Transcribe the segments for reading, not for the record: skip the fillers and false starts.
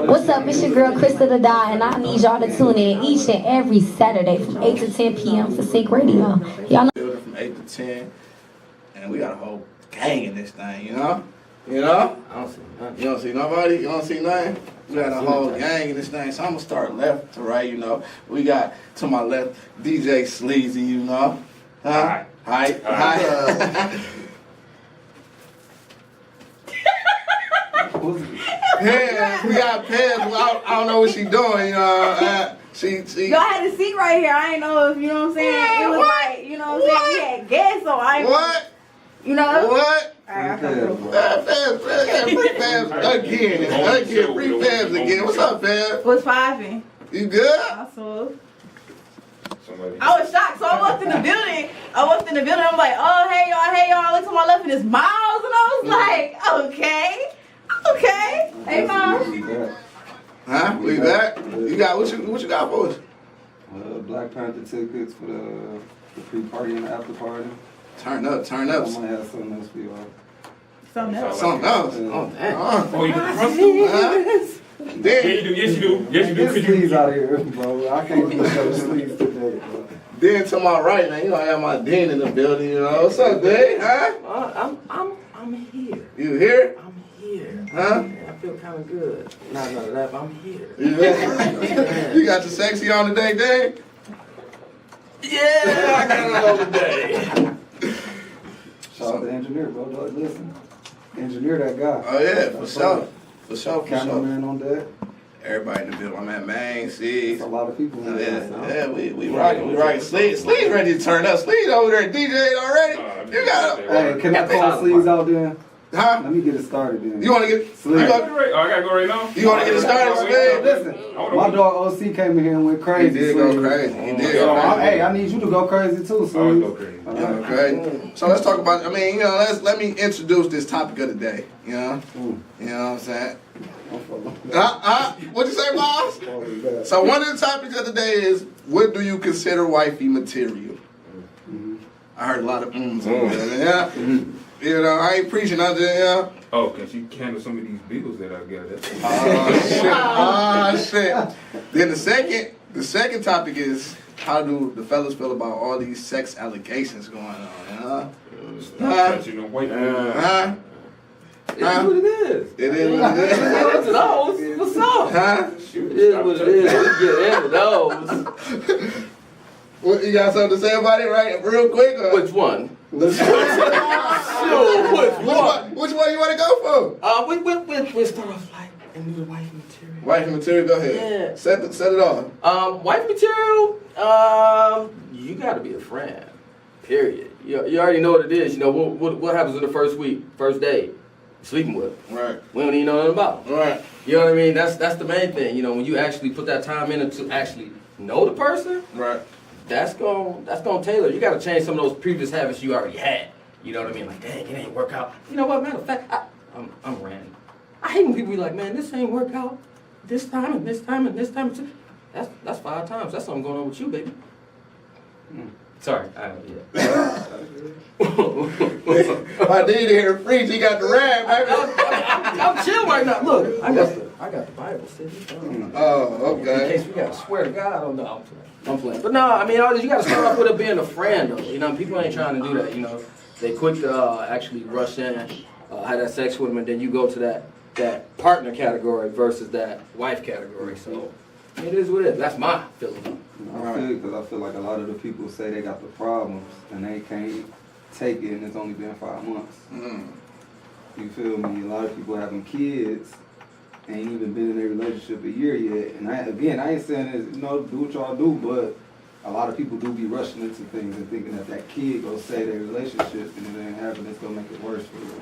What's up? It's your girl, Krista the Die, and I need y'all to tune in each and every Saturday from 8 to 10 p.m. for Cinc Radio. Y'all know. From 8 to 10, and we got a whole gang in this thing, you know? You know? I don't see nothing. You don't see nobody? You don't see nothing? We got a whole gang in this thing, so I'm gonna start left to right, you know? We got, to my left, DJ Sleazy, you know? Huh? Hi. Hi. Pez, we got Pez. I don't know what she doing, you know. She Y'all had a seat right here. I ain't know if you know what I'm saying. It was what? like, you know what I'm saying. We had guests, so I ain't. What? You know. What? Alright, Free Pez again. Free Pez again. What's up, Pez? What's poppin'? You good? Awesome. I was shocked. So I walked in the building. I'm like, oh, hey, y'all. I looked to my left and it's Miles. And I was like, okay. Hey, Miles. Huh? We back? You got what you got for us? Black Panther tickets for the pre-party and the after party. Turn up. I might have something else for y'all. Something else. Oh, damn. Oh, you can trust Damn. Yes, you do. Get sleeves out here, bro. I can't do no sleeves today, bro. Den to my right, man. You know I have my Den in the building, you know. What's up, Dave? Huh? I'm here. You here? I'm here. Huh? I feel kind of good. Not gonna laugh. I'm here. Yeah. You got your sexy on today, Dave? Yeah, I got it all today. Shout out to the engineer, bro. Listen. Engineer that guy. Oh, yeah, for sure. Cameraman on deck. Everybody in the building. My man, see. There's a lot of people in there. Yeah, we rocking. Sleeves ready to turn up. Sleeves over there, DJ already. You got him. Hey, can I call Sleeves out there? Huh? Let me get it started then. You want to get Sleeves? I gotta go right now. You want to get it started, Sleeves? Listen, my dog OC came in here and went crazy. He did go crazy. Hey, I need you to go crazy too, Sleeves. Go crazy. Okay. So let's talk about. Let me introduce this topic of the day. You know. You know what I'm saying? What'd you say, Miles? So one of the topics of the day is, what do you consider wifey material? I heard a lot of ums on there. Yeah. You know, I ain't preaching out there, yeah. Oh, can she handle some of these bills that I got? Oh shit. Then the second topic is, how do the fellas feel about all these sex allegations going on? It is what it is. It is what it is. What's up? Huh? It is what it is. We get into those. What, you got something to say about it, right? Real quick? Or? Which one? Which one you want to go for? We'll start off like and do the wifey material. Wifey material, go ahead. Yeah. Set it off. Wifey material, you gotta be a friend. Period. You already know what it is. You know what happens in the first week, first day, sleeping with. Right. We don't even know nothing about. Right. You know what I mean? That's the main thing. You know, when you actually put that time in to actually know the person. Right. That's gonna tailor. You gotta change some of those previous habits you already had. You know what I mean? Like, dang, it ain't work out. You know what? Matter of fact, I'm ranting. I hate when people be like, man, this ain't work out. This time and this time and this time. That's 5 times. That's something going on with you, baby. Sorry. I did hear preach. He got the rap, baby. I'm chill right now. Look, I got the Bible sitting. Oh, okay. In case we gotta swear to God, I don't know. I'm playing. But no, I mean, you gotta start off with it being a friend, though. You know, people ain't trying to do that. You know, they quick to actually rush in, have that sex with them, and then you go to that partner category versus that wife category. So it is what it is. That's my feeling. Because I feel like a lot of the people say they got the problems and they can't take it, and it's only been 5 months. You feel me? A lot of people having kids ain't even been in a relationship a year yet. And I ain't saying this, do what y'all do, but a lot of people do be rushing into things and thinking that kid gonna save their relationship, and it ain't happening. It's gonna make it worse for them.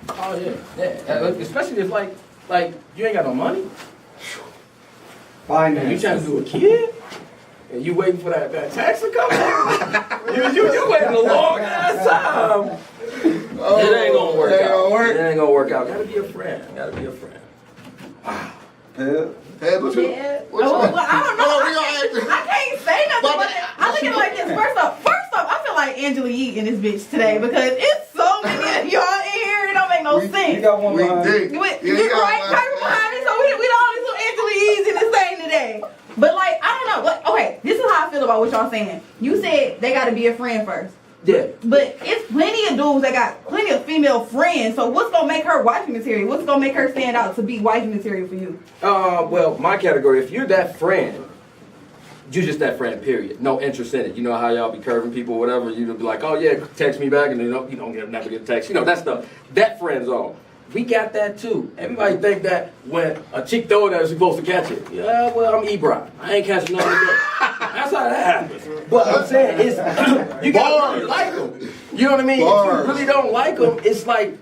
Oh yeah. Especially if like you ain't got no money. Finance. You trying to do a kid? And you waiting for that tax to come in? you waiting a long ass time. Oh, it ain't gonna work out. It ain't gonna work out. Gotta be a friend. Pez, what you? Yeah. I don't know. I can't say nothing. But I look at it like this. First off, I feel like Angela Yee in this bitch today because it's so many of y'all in here. It don't make no sense. You got one behind. We did. Right behind it. So we the only two But like, I don't know. Like, okay, this is how I feel about what y'all saying. You said they gotta be a friend first. Yeah. But it's plenty of dudes that got plenty of female friends. So what's gonna make her wifey material? What's gonna make her stand out to be wifey material for you? Well, my category, if you're that friend, you just that friend, period. No interest in it. You know how y'all be curving people, whatever. You'll be like, oh yeah, text me back, and then you don't never get a text. You know, that stuff. That friend zone. We got that too. Everybody think that when a chick throw it, they're supposed to catch it. Yeah, well, I'm Ebron. I ain't catching nothing today. That's how that happens. But I'm saying is, you gotta really like them. You know what I mean? Bars. If you really don't like them, it's like,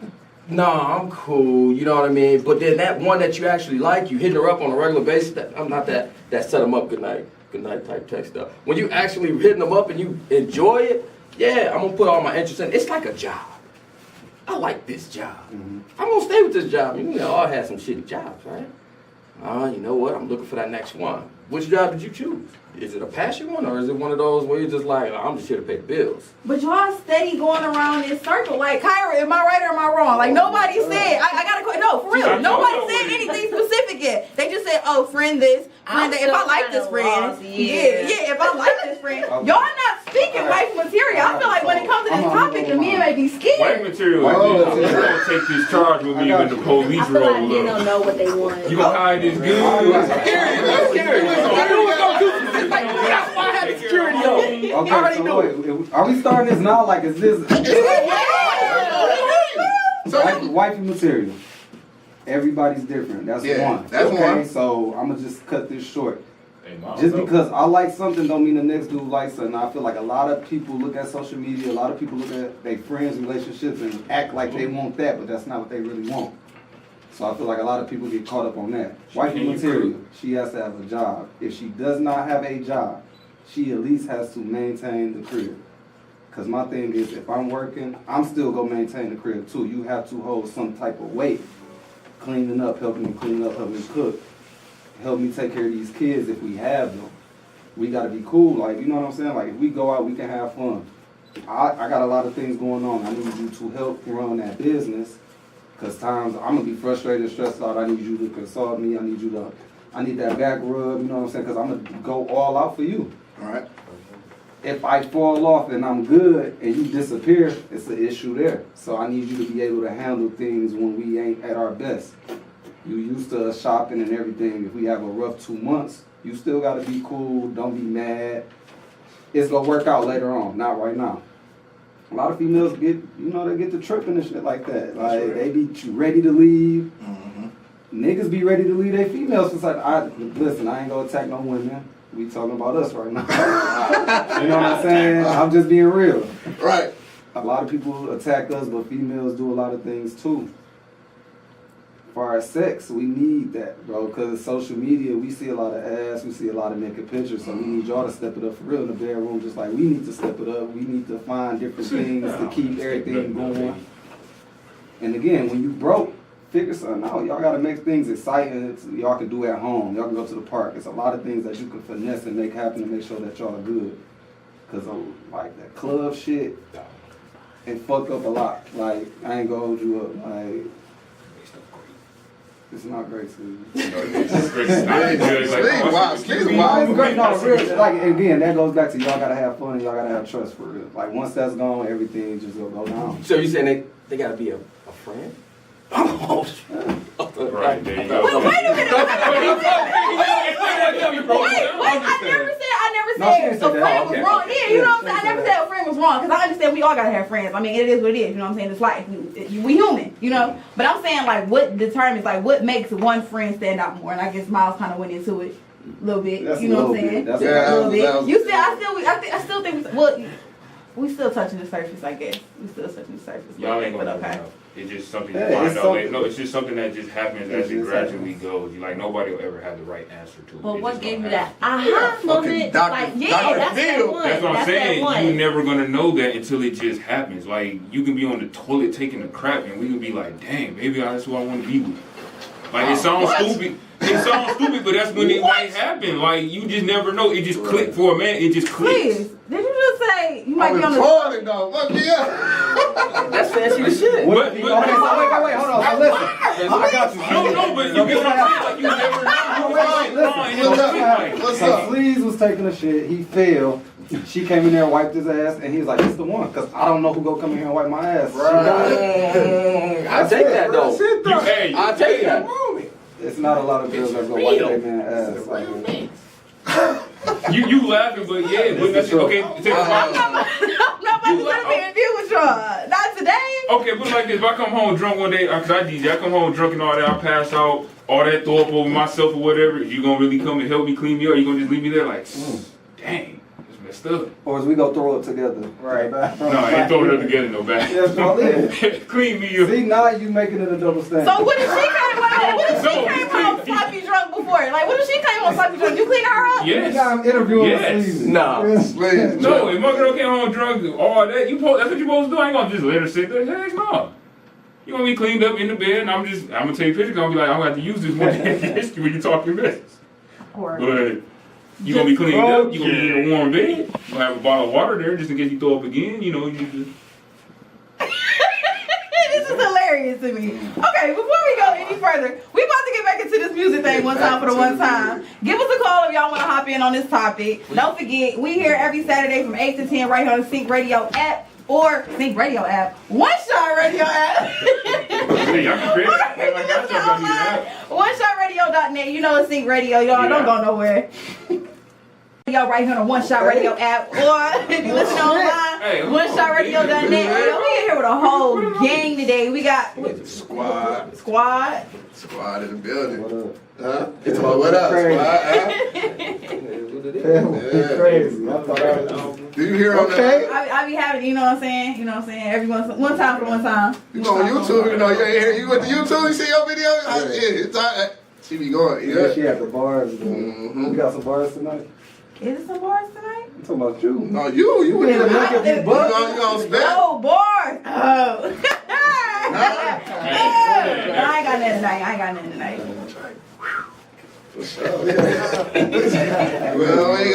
nah, I'm cool. You know what I mean? But then that one that you actually like, you hitting her up on a regular basis. I'm not that set them up. Good night type text stuff. When you actually hitting them up and you enjoy it, yeah, I'm gonna put all my interest in. It's like a job. I like this job. I'm gonna stay with this job. You all had some shitty jobs, right? You know what? I'm looking for that next one. Which job did you choose? Is it a passion one, or is it one of those where you're just like, I'm just here to pay the bills? But y'all steady going around this circle. Like, Kyra, am I right or am I wrong? Like, nobody said, I gotta quit. No, for real. Nobody said anything specific yet. They just said, oh, friend this, friend that. If I like this friend, if I like this friend. Y'all not speaking wife material. I feel like when it comes to this topic, the men may be scared. White material. I'm gonna take this charge with me when the police I feel like roll they up. don't know what they want. You gonna hide this good? That's why I had security on. Okay, so wait, are we starting this now? Like, is this wifey material? Everybody's different. That's one. That's one. So I'm gonna just cut this short. Just because I like something don't mean the next dude likes something. I feel like a lot of people look at social media, a lot of people look at their friends' relationships and act like they want that, but that's not what they really want. So I feel like a lot of people get caught up on that. Wifey material, she has to have a job. If she does not have a job, she at least has to maintain the crib. Because my thing is, if I'm working, I'm still going to maintain the crib too. You have to hold some type of weight. Cleaning up, helping me clean up, helping me cook. Help me take care of these kids if we have them. We got to be cool, like, you know what I'm saying? Like, if we go out, we can have fun. I got a lot of things going on. I need you to help run that business. Because times I'm going to be frustrated, stressed out. I need you to consult me. I need that back rub, you know what I'm saying? Because I'm going to go all out for you. All right. If I fall off and I'm good and you disappear, it's an issue there. So I need you to be able to handle things when we ain't at our best. You used to shopping and everything. If we have a rough 2 months, you still got to be cool. Don't be mad. It's going to work out later on, not right now. A lot of females get, they get to tripping and shit like that. Like, they be ready to leave. Niggas be ready to leave their females. It's like, listen, I ain't gonna attack no women. We talking about us right now. You know what I'm saying? I'm just being real. Right. A lot of people attack us, but females do a lot of things too. For our sex, we need that, bro, because social media, we see a lot of ass, we see a lot of naked pictures, so we need y'all to step it up for real in the bedroom, just like we need to step it up. We need to find different things to keep everything going. And again, when you broke, figure something out. Y'all got to make things exciting so y'all can do at home. Y'all can go to the park. It's a lot of things that you can finesse and make happen to make sure that y'all are good. Because like that club shit, it fucked up a lot. Like, I ain't gonna hold you up. Like, it's not great, Steve. It's great. No, real. Like, again, that goes back to y'all gotta have fun and y'all gotta have trust for real. Like, once that's gone, everything just gonna go down. So you saying they gotta be a friend? Oh, right, there you go. Wait a minute. I never said a friend was wrong. Yeah, you know what I'm saying? I never said a friend was wrong because I understand we all gotta have friends. I mean, it is what it is. You know what I'm saying? It's life. We human. You know. But I'm saying like what determines like what makes one friend stand out more. And I guess Miles kind of went into it a little bit. That's you know what I'm saying? That's a little bit. I still think. Well, we still touching the surface. I guess we still touching the surface. Y'all ain't gonna okay. It's just something you find out later. No, it's just something that just happens as it gradually goes. You like nobody will ever have the right answer to it. But what gave you that fucking moment? Dr. That's that one. That's what I'm saying. That You're never gonna know that until it just happens. Like you can be on the toilet taking a crap, and we can be like, "Damn, maybe that's who I want to be with." Like it sounds stupid. It sounds stupid, but that's when it might happen. Like you just never know. It just clicked for a man. It just clicks. Please, did you just say you might be on the toilet though? Fuck yeah. That's fancy as shit. Wait, hold on. So listen. I got you. No, but you get what I'm saying. Like you never know. What's up? taking a shit. He fell. She came in there and wiped his ass, and he's like, "It's the one," because I don't know who go come in here and wipe my ass. I take that though. I take that. It's not a lot of girls that go wipe their man's ass. Like, You laughing, but yeah, but that's okay. I'm not about to sit here and deal with y'all. Not today. Okay, put it like this: if I come home drunk one day, cause I DJ, I come home drunk and all that, I pass out, all that throw up over myself or whatever. You gonna really come and help me clean me up? Or you gonna just leave me there like, dang, it's messed up? or as we go throw it together. Right. No, I ain't throwing it together no bad. That's all it is. Clean me up. See, now you making it a double standard. So what if she came home sloppy drunk before? Like, what if she came home sloppy drunk? You clean her up? Yes. I'm interviewing Yes. the season. Nah. No, if my girl came home drunk, all that, that's what you supposed to do. I ain't gonna just let her sit there. Heck no. You gonna be cleaned up in the bed, and I'm gonna take pictures. I'm gonna be like, I'm gonna have to use this one history when you talking business. But you gonna be cleaned up. You gonna be in a warm bed. You gonna have a bottle of water there just in case you throw up again. You know, you just. This is hilarious to me. Okay, before we go any further, we about to get back into this music thing one time for the one time. Give us a call if y'all want to hop in on this topic. Don't forget, we here every Saturday from 8 to 10 right here on the Cinc Radio app or Cinc Radio app, One Shot Radio app. OneShotRadio.net. You know it's Cinc Radio, y'all. Don't go nowhere. Y'all right here on the One Shot Radio app, or if you listen online, OneShotRadio.net. Yo, we in here with a whole gang today. We got Squad in the building. What up? Huh? It's what up, squad? Crazy. Do you hear on that? I be having, you know what I'm saying? You know what I'm saying? Every one time for one time. You go on YouTube, you know, you went to YouTube, you see your video? Yeah, it's all right. She be going, Yeah, she had the bars. Mm-hmm. We got some bars tonight. Is it some bars tonight? I'm talking about you. No, you went to the look at you gonna Oh, bars! Oh. I ain't got nothing tonight. Well, we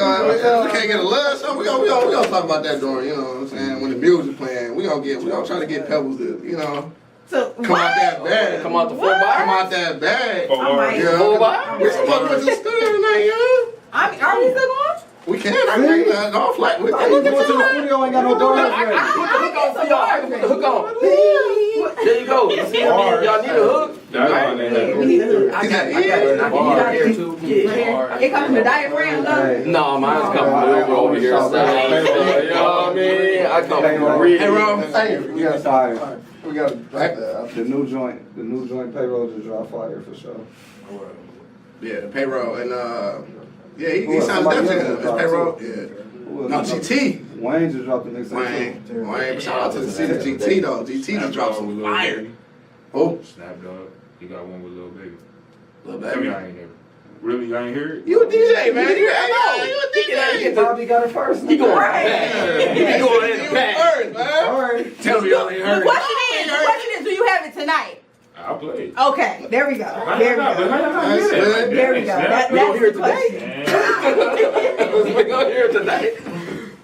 can't get a love song. We gonna talk about that during, you know what I'm saying, when the music playing. We gonna try to get Pebbles to, you know, So, come out that bag. Come out the 4 bars. Come out that bag. I might. Yeah. 4 bars. We're supposed to go to the studio tonight, yo. Are we still going? We can. I think off like we I look into the studio, ain't got no doors ready. I can put the hook on for y'all. I can put the hook on. There you go. You see what I mean? Y'all need a hook? We need a hook. I got it. I can get it here too. Yeah. It comes from the diaphragm, though. No, mine's coming from over here. You know what I mean? I come from real. Hey, Ron. We got fire. We got The new joint payroll just dropped fire for sure. yeah, the payroll and he sounds definitely his payroll. Yeah. No, GT. Wayne just dropped the next Wayne, shout out to the city GT though. GT just dropped some fire. Oh, Snap Dog. He got one with Lil Baby. Lil I mean, Baby. I ain't never. Really, I ain't heard it. You a DJ, man. You a DJ. Bobby got it first. He going Right. back. He going in the back. First, man. Sorry. Tell me y'all ain't The heard it. question is, do you have it tonight? I'll play it. Okay, there we go. There we go. There we go. That's We gonna hear the it question. We gonna hear it tonight.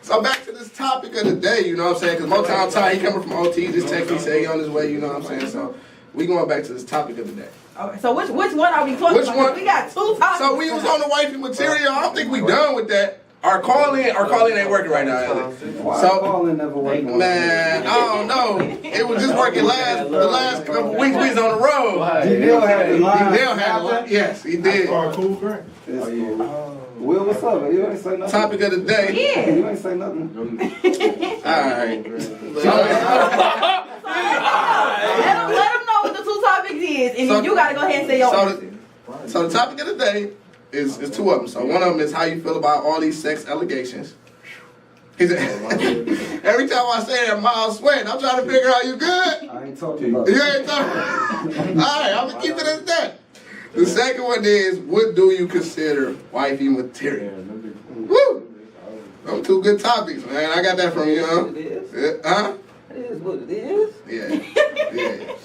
So back to this topic of the day, you know what I'm saying? Because Motown Ty, he coming from OT, just text me, say he on his way, you know what I'm saying? So we going back to this topic of the day. Okay, so which one are we talking Which about? one? We got 2 topics. So we was on the wifey material. I don't think we done with that. Our call in ain't working right now, is it? Why So, calling never working? man, I don't know. It was just working the last couple weeks we was on the road. D-Bill had the line. Dale had a lot. Yes, he did. Cool, great. Will, what's up, man? You ain't say nothing. Topic of the day. Yeah. You ain't say nothing. Alright. Let them know what the 2 topics is, and then you gotta go ahead and say your answer. So the topic of the day is 2 of them. So one of them is how you feel about all these sex allegations. He said, every time I say that, Miles sweating. I'm trying to figure out you good. I ain't talking about You ain't talking. Alright, I'm gonna keep it as that. The second one is, what do you consider wifey material? Woo! Those 2 good topics, man. I got that from you, huh? It is. Huh? It is what it is. Yeah. Yeah.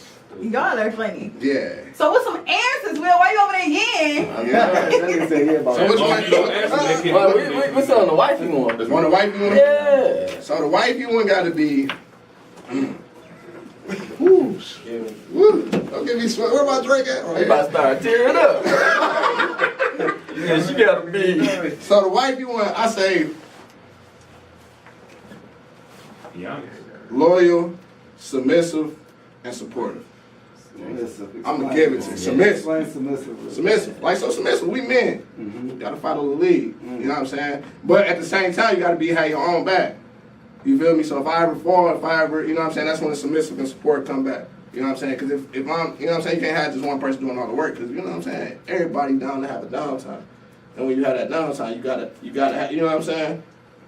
Y'all are funny. Yeah. So with some answers, Will, why you over there again? So which one? Well, we're still on the wifey one. There's one the wifey one? Yeah. So the wifey one gotta be. Woo. Woo. Don't get me sweat. Where my drink at? They about to start tearing up. Yeah, she gotta be. So the wifey one, I say Yeah. loyal, submissive, and supportive. I'ma give it to you. Submissive. Explain submissive. Submissive. Like, so submissive, we men. Mm-hmm. Gotta follow the lead. You know what I'm saying? But at the same time, you gotta be have your own back. You feel me? So if I ever fall, you know what I'm saying, that's when the submissive and support come back. You know what I'm saying? Because if I'm, you know what I'm saying, you can't have just one person doing all the work. Because, you know what I'm saying, everybody down to have a downtime. And when you have that downtime, you gotta have, you know what I'm saying? And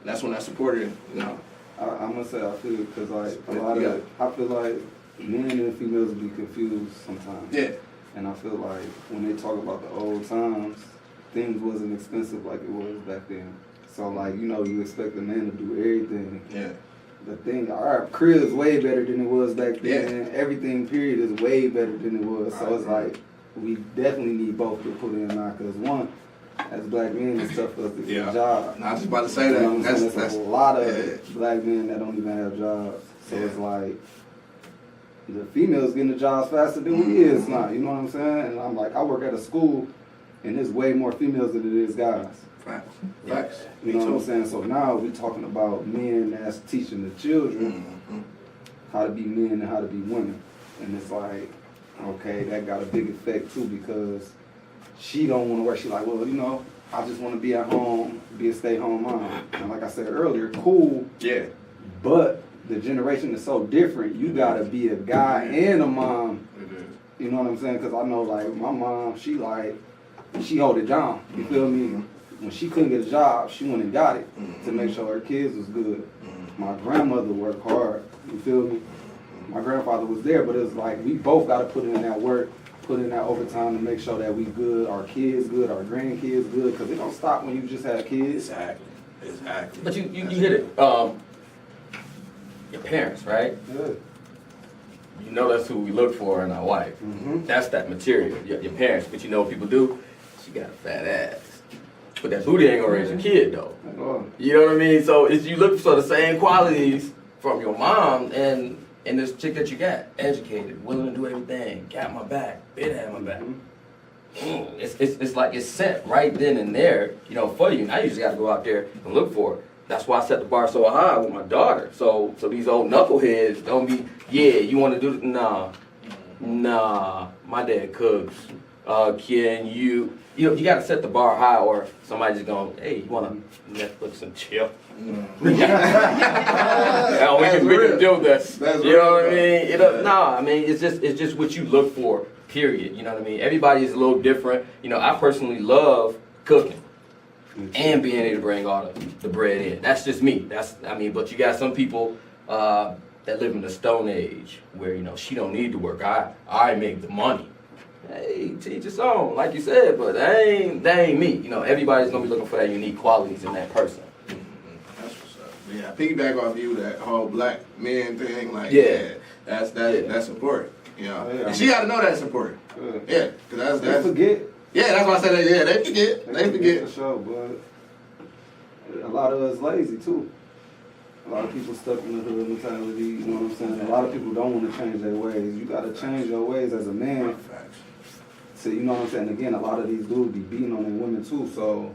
that's when that support is, you know. I'm gonna say I feel because like a lot of I feel like men and females be confused sometimes. Yeah. And I feel like when they talk about the old times, things wasn't expensive like it was back then. So like, you know, you expect a man to do everything. Yeah. The thing, our crib is way better than it was back then. Yeah. Everything, period, is way better than it was. So it's like, we definitely need both to put in now. Because one, as black men, it's tough for us to get a job. I was just about to say that. You know what I'm saying? That's a lot of black men that don't even have jobs. So it's like, the females getting the jobs faster than we is now. You know what I'm saying? And I'm like, I work at a school, and there's way more females than it is guys. Facts. You know what I'm saying? So now we're talking about men that's teaching the children how to be men and how to be women. And it's like, okay, that got a big effect too because she don't want to work. She like, well, you know, I just want to be at home, be a stay-home mom. And like I said earlier, cool. Yeah. But the generation is so different. You got to be a guy and a mom. You know what I'm saying? Because I know, like, my mom, she hold it down. You feel me? When she couldn't get a job, she went and got it to make sure her kids was good. My grandmother worked hard. You feel me? My grandfather was there, but it was like we both got to put in that work, put in that overtime to make sure that we good, our kids good, our grandkids good, because it don't stop when you just have kids. Exactly. But you hit it. Your parents, right? Yeah. You know that's who we look for in our wife. That's that material, your parents. But you know what people do? She got a fat ass. But that booty ain't gonna raise your kid though. You know what I mean? So it's, you look for the same qualities from your mom and this chick that you got. Educated, willing to do everything, got my back, been had my back. It's like it's set right then and there, you know, for you. Now you just gotta go out there and look for it. That's why I set the bar so high with my daughter. So these old knuckleheads don't be, yeah, you wanna do, nah, my dad cooks. Can you gotta set the bar high or somebody just going, hey, you wanna Netflix and chill? We can do this. You know what I mean? I mean, it's just what you look for, period. You know what I mean? Everybody is a little different. You know, I personally love cooking and being able to bring all the bread in. That's just me. But you got some people that live in the Stone Age where, you know, she don't need to work. I make the money. Hey, teach your own, like you said, but that ain't me. You know, everybody's gonna be looking for that unique qualities in that person. That's what's up. Yeah, piggyback off you, that whole black men thing, like, that's important. You know, and she got to know that's important. Yeah, because They forget. Yeah, that's why I said that. Yeah, they forget. They forget. For sure, but a lot of us lazy too. A lot of people stuck in the hood mentality. You know what I'm saying? A lot of people don't want to change their ways. You got to change your ways as a man. So, you know what I'm saying? Again, a lot of these dudes be beating on their women too. So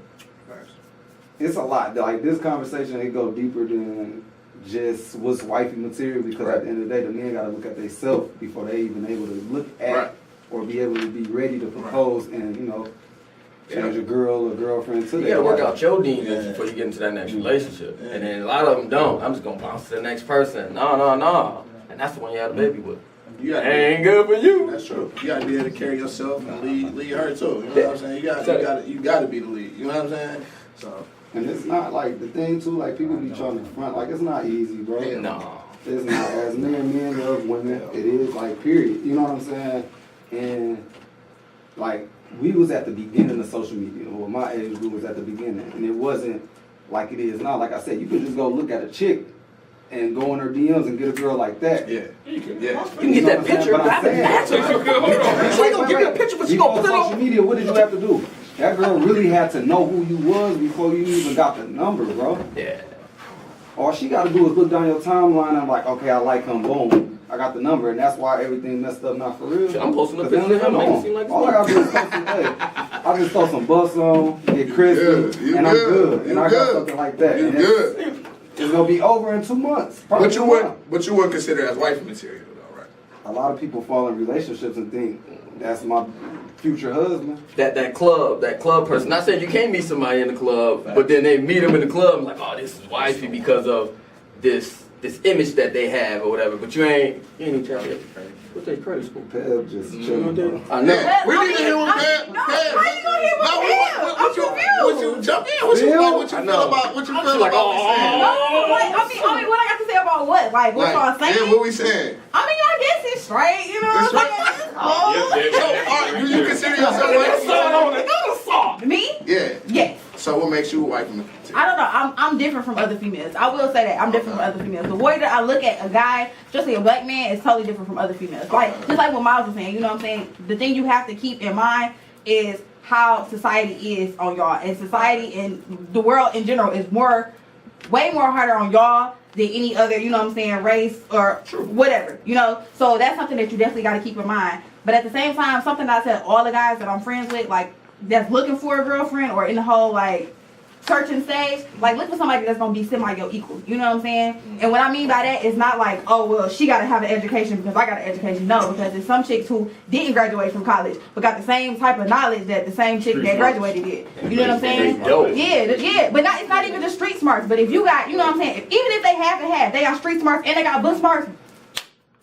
it's a lot. Like this conversation, it go deeper than just what's wifey material because at the end of the day, the men got to look at themselves before they even able to look at or be able to be ready to propose and, you know, change a girl or girlfriend to you gotta work out your demons before you get into that next relationship. And then a lot of them don't. I'm just gonna bounce to the next person. No. And that's the one you had a baby with. Ain't good for you. That's true. You gotta be able to carry yourself and lead her too. You know what I'm saying? You gotta be the lead. You know what I'm saying? So. And it's not like the thing too. Like people be trying to front. Like it's not easy, bro. No. It's not. As men love women. It is like period. You know what I'm saying? And like. We was at the beginning of social media, or my age group was at the beginning, and it wasn't like it is now. Like I said, you could just go look at a chick and go in her DMs and get a girl like that. Yeah. You can get that picture, but I didn't ask her. She gonna give me a picture, but she gonna put it on social media. What did you have to do? That girl really had to know who you was before you even got the number, bro. Yeah. All she got to do is look down your timeline and like, okay, I like him, boom. I got the number, and that's why everything messed up. Not for real. Shit, I'm posting a 'Cause they picture don't of him, even make it know. seem like it's All I me. gotta do is throw some, I just throw some bus on, get crispy, You and I'm good. good. You And I good. got something like that. You And good. It's gonna be over in 2 months. Probably But you more. would consider as wife material though, right? A lot of people fall in relationships and think that's my future husband. That club person. Not saying you can't meet somebody in the club, but then they meet them in the club and like, oh, this is wifey because of this image that they have or whatever. But you ain't even tell me. What's that credit school? Peb just chilling. I know. Yeah, we need to hear what Pam. No, how you gonna hear what What you jump in? What you feel about? What you feel like, about? What we saying? No, like, I mean, what I got to say about what? Like, what y'all saying? Yeah, what we saying? I mean, I guess it's straight, you know what It's I'm saying? Oh, So, all right, do you consider yourself wife? me? Yeah. Yes. So, what makes you a wife material? I don't know. I'm different from other females. I will say that I'm different from other females. The way that I look at a guy, especially a black man, is totally different from other females. Like just like what Miles was saying. You know what I'm saying? The thing you have to keep in mind is how society is on y'all, and society and the world in general is way more harder on y'all than any other. You know what I'm saying? Race or whatever. You know. So that's something that you definitely got to keep in mind. But at the same time, something I tell all the guys that I'm friends with, like that's looking for a girlfriend or in the whole like searching stage, like look for somebody that's gonna be semi your equal. You know what I'm saying? And what I mean by that is not like, oh well, she gotta have an education because I got an education. No, because there's some chicks who didn't graduate from college but got the same type of knowledge that the same chick that graduated did. You know what I'm saying? Yeah. But it's not even the street smarts. But if you got, you know what I'm saying? Even if they have, they got street smarts and they got book smarts,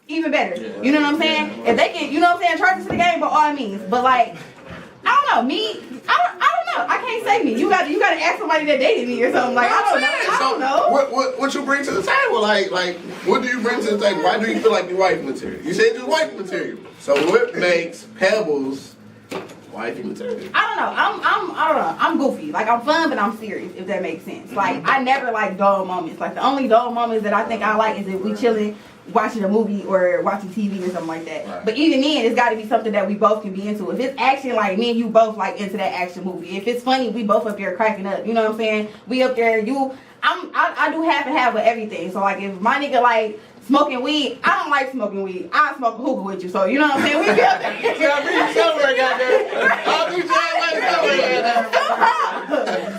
even better. You know what I'm saying? If they get, you know what I'm saying, charge to the game by all means. But like, I don't know, me. I don't know. I can't say me. You got to ask somebody that dated me or something. Like I don't know. What you bring to the table? Like what do you bring to the table? Why do you feel like you're wife material? You said you're wife material. So what makes Pebbles wifey material? I don't know. I don't know. I'm goofy. Like I'm fun, but I'm serious. If that makes sense. Like I never like dull moments. Like the only dull moments that I think I like is if we chilling, watching a movie or watching TV or something like that. Right. But even then, it's got to be something that we both can be into. If it's action, like me and you both like into that action movie. If it's funny, we both up there cracking up. You know what I'm saying? We up there. I do half and half of everything. So like if my nigga like smoking weed, I don't like smoking weed. I smoke a hookah with you. So you know what I'm saying? We be up there.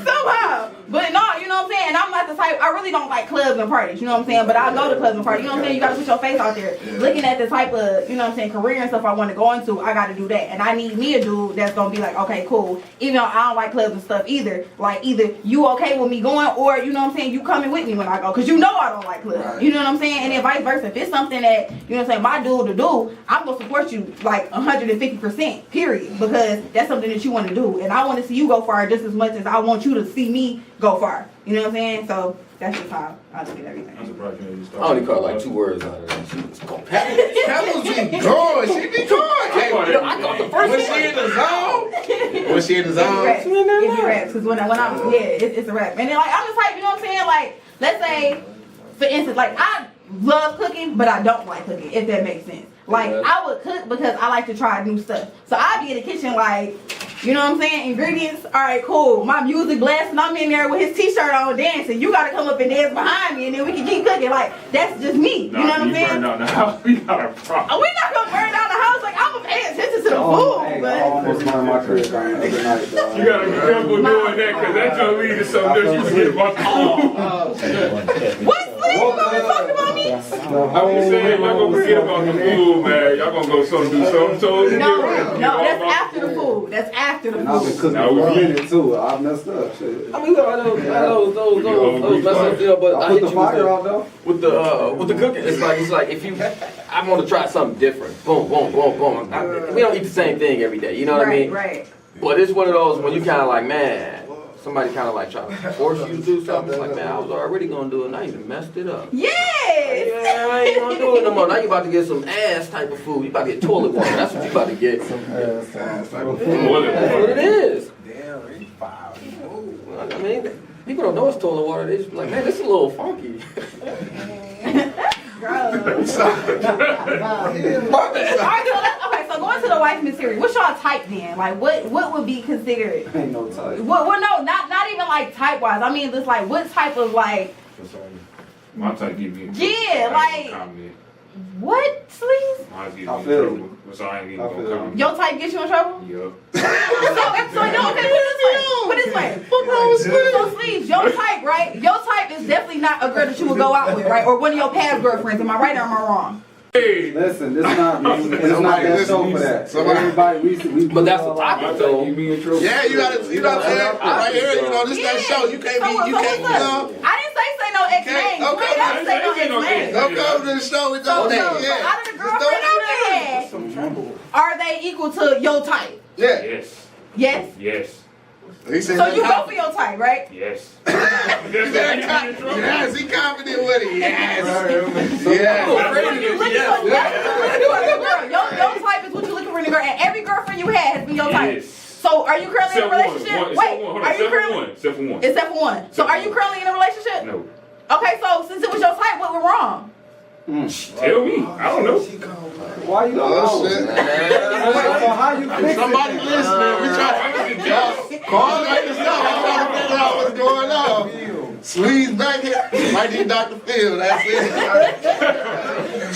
Somehow. But no, you know what I'm saying? And I'm not the type, I really don't like clubs and parties, you know what I'm saying? But I go to clubs and parties, you know what I'm saying? You gotta put your face out there. Yeah. Looking at the type of, you know what I'm saying, career and stuff I want to go into, I gotta do that. And I need me a dude that's gonna be like, okay, cool. Even though I don't like clubs and stuff either, like either you okay with me going or, you know what I'm saying, you coming with me when I go. Cause you know I don't like clubs. Right. You know what I'm saying? And then vice versa. If it's something that, you know what I'm saying, my dude to do, I'm gonna support you like 150%, period. Because that's something that you want to do. And I want to see you go far just as much as I want you to see me go far. You know what I'm saying? So that's just how I look at everything. I'm surprised you I only caught like 2 words out of that. She was going Pebbles be going. She be going. Hey, I caught the first when she in the zone. When she in the zone. It be raps. Because when I'm, it's a rap. And then like, I'm the type, you know what I'm saying? Like, let's say, for instance, like I love cooking, but I don't like cooking, if that makes sense. Like, I would cook because I like to try new stuff. So I'd be in the kitchen like, you know what I'm saying? Ingredients, all right, cool. My music blasting, I'm in there with his t-shirt on dancing. You gotta come up and dance behind me and then we can keep cooking. Like, that's just me. You know what I'm saying? Burn down the house. We got a problem. We're not gonna burn down the house. Like, I'm gonna pay attention to the food. Hey, but I almost burned my career down the other night, dog. You gotta be careful doing that because that's gonna lead to something else. You forget about the food. What's this? You gonna talk about me? I'm just saying, y'all gonna forget about the food, man. Y'all gonna go do something totally different. No, that's after the food. That's after the And I've been food. cooking for a minute too. I messed up. Shit. I mean, those mess up deal, but I I put hit the you fire out though. with the cooking. It's like if you, I want to try something different. Boom, boom, boom, boom. We don't eat the same thing every day. You know what I mean? Right. But it's one of those when you kind of like, man, somebody kind of like try to force you to do something. It's like, man, I was already gonna do it. Now you done messed it up. Yes. Yeah, I ain't gonna do it no more. Now you about to get some ass type of food. You about to get toilet water. That's what you about to get. Ass type of food. That's what it is. Damn, it's foul. I mean, people don't know it's toilet water. They just be like, man, this is a little funky. Gross. Okay, so going to the wife material, what's y'all type then? Like, what would be considered? Ain't no type. Well, no, not even like type wise. I mean, just like what type of like. My type give me. Yeah, like. What, sleeves? Mine's getting I me in feel trouble. So I ain't even I gonna feel comment. Your type gets you in trouble? Yup. So no, okay, put it this way. So sleeves, your type, right? Your type is definitely not a girl that you would go out with, right? Or one of your past girlfriends. Am I right or am I wrong? Hey! Listen, it's not that show for that. Everybody, we But that's the topic, though. You be in trouble. Yeah, you gotta, you know what I'm saying? Right here, you know, this that show. You can't be, you can't, you know. I didn't say no ex names. Okay, I didn't say no ex names. Don't come to the show with those So things. Yeah. out of the Just throw it girlfriend out you had, are they equal to your type? there. Yeah. Yes. Yes. Yes. He said So you go for your type, right? Yes. Yes, he confident with it. Yes. So Yes. you looking for your type is what you looking for in a girl, and every girlfriend you had has been your type. Yes. So are you currently in a relationship? Wait, are you currently? Except for one. Except for one. So are you currently in a relationship? No. Okay, so since it was your type, what went wrong? Tell me. I don't know. Why you Oh, don't shit. So how you fix Somebody it? listening. We try to call right this now. I'm trying to figure out what's going on. Sleeves back here. Might need Dr. Phil. That's it.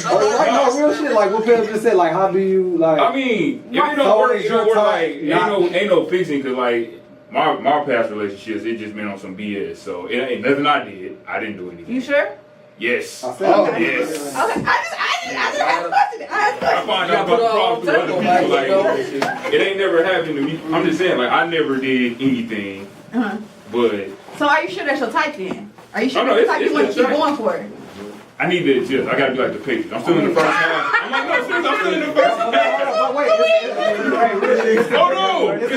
No, real shit. Like what Phil just said. Like how do you like? I mean, if it don't work, it don't work. Like, ain't no fixing, cause like my past relationships, it just been on some BS. So it ain't nothing I did. I didn't do anything. You sure? Yes. I said, Yes. Okay, I just asked a question. I find out about problems through other people. Like, it ain't never happened to me. I'm just saying, like, I never did anything. But So are you sure that's your type then? Are you sure Oh, no, that's the type it's you want to the keep type. going for? I need to adjust. I gotta be like the Patriots. I'm still in the first half. I'm like, no, seriously, I'm still in the first half. but wait, Oh, no. what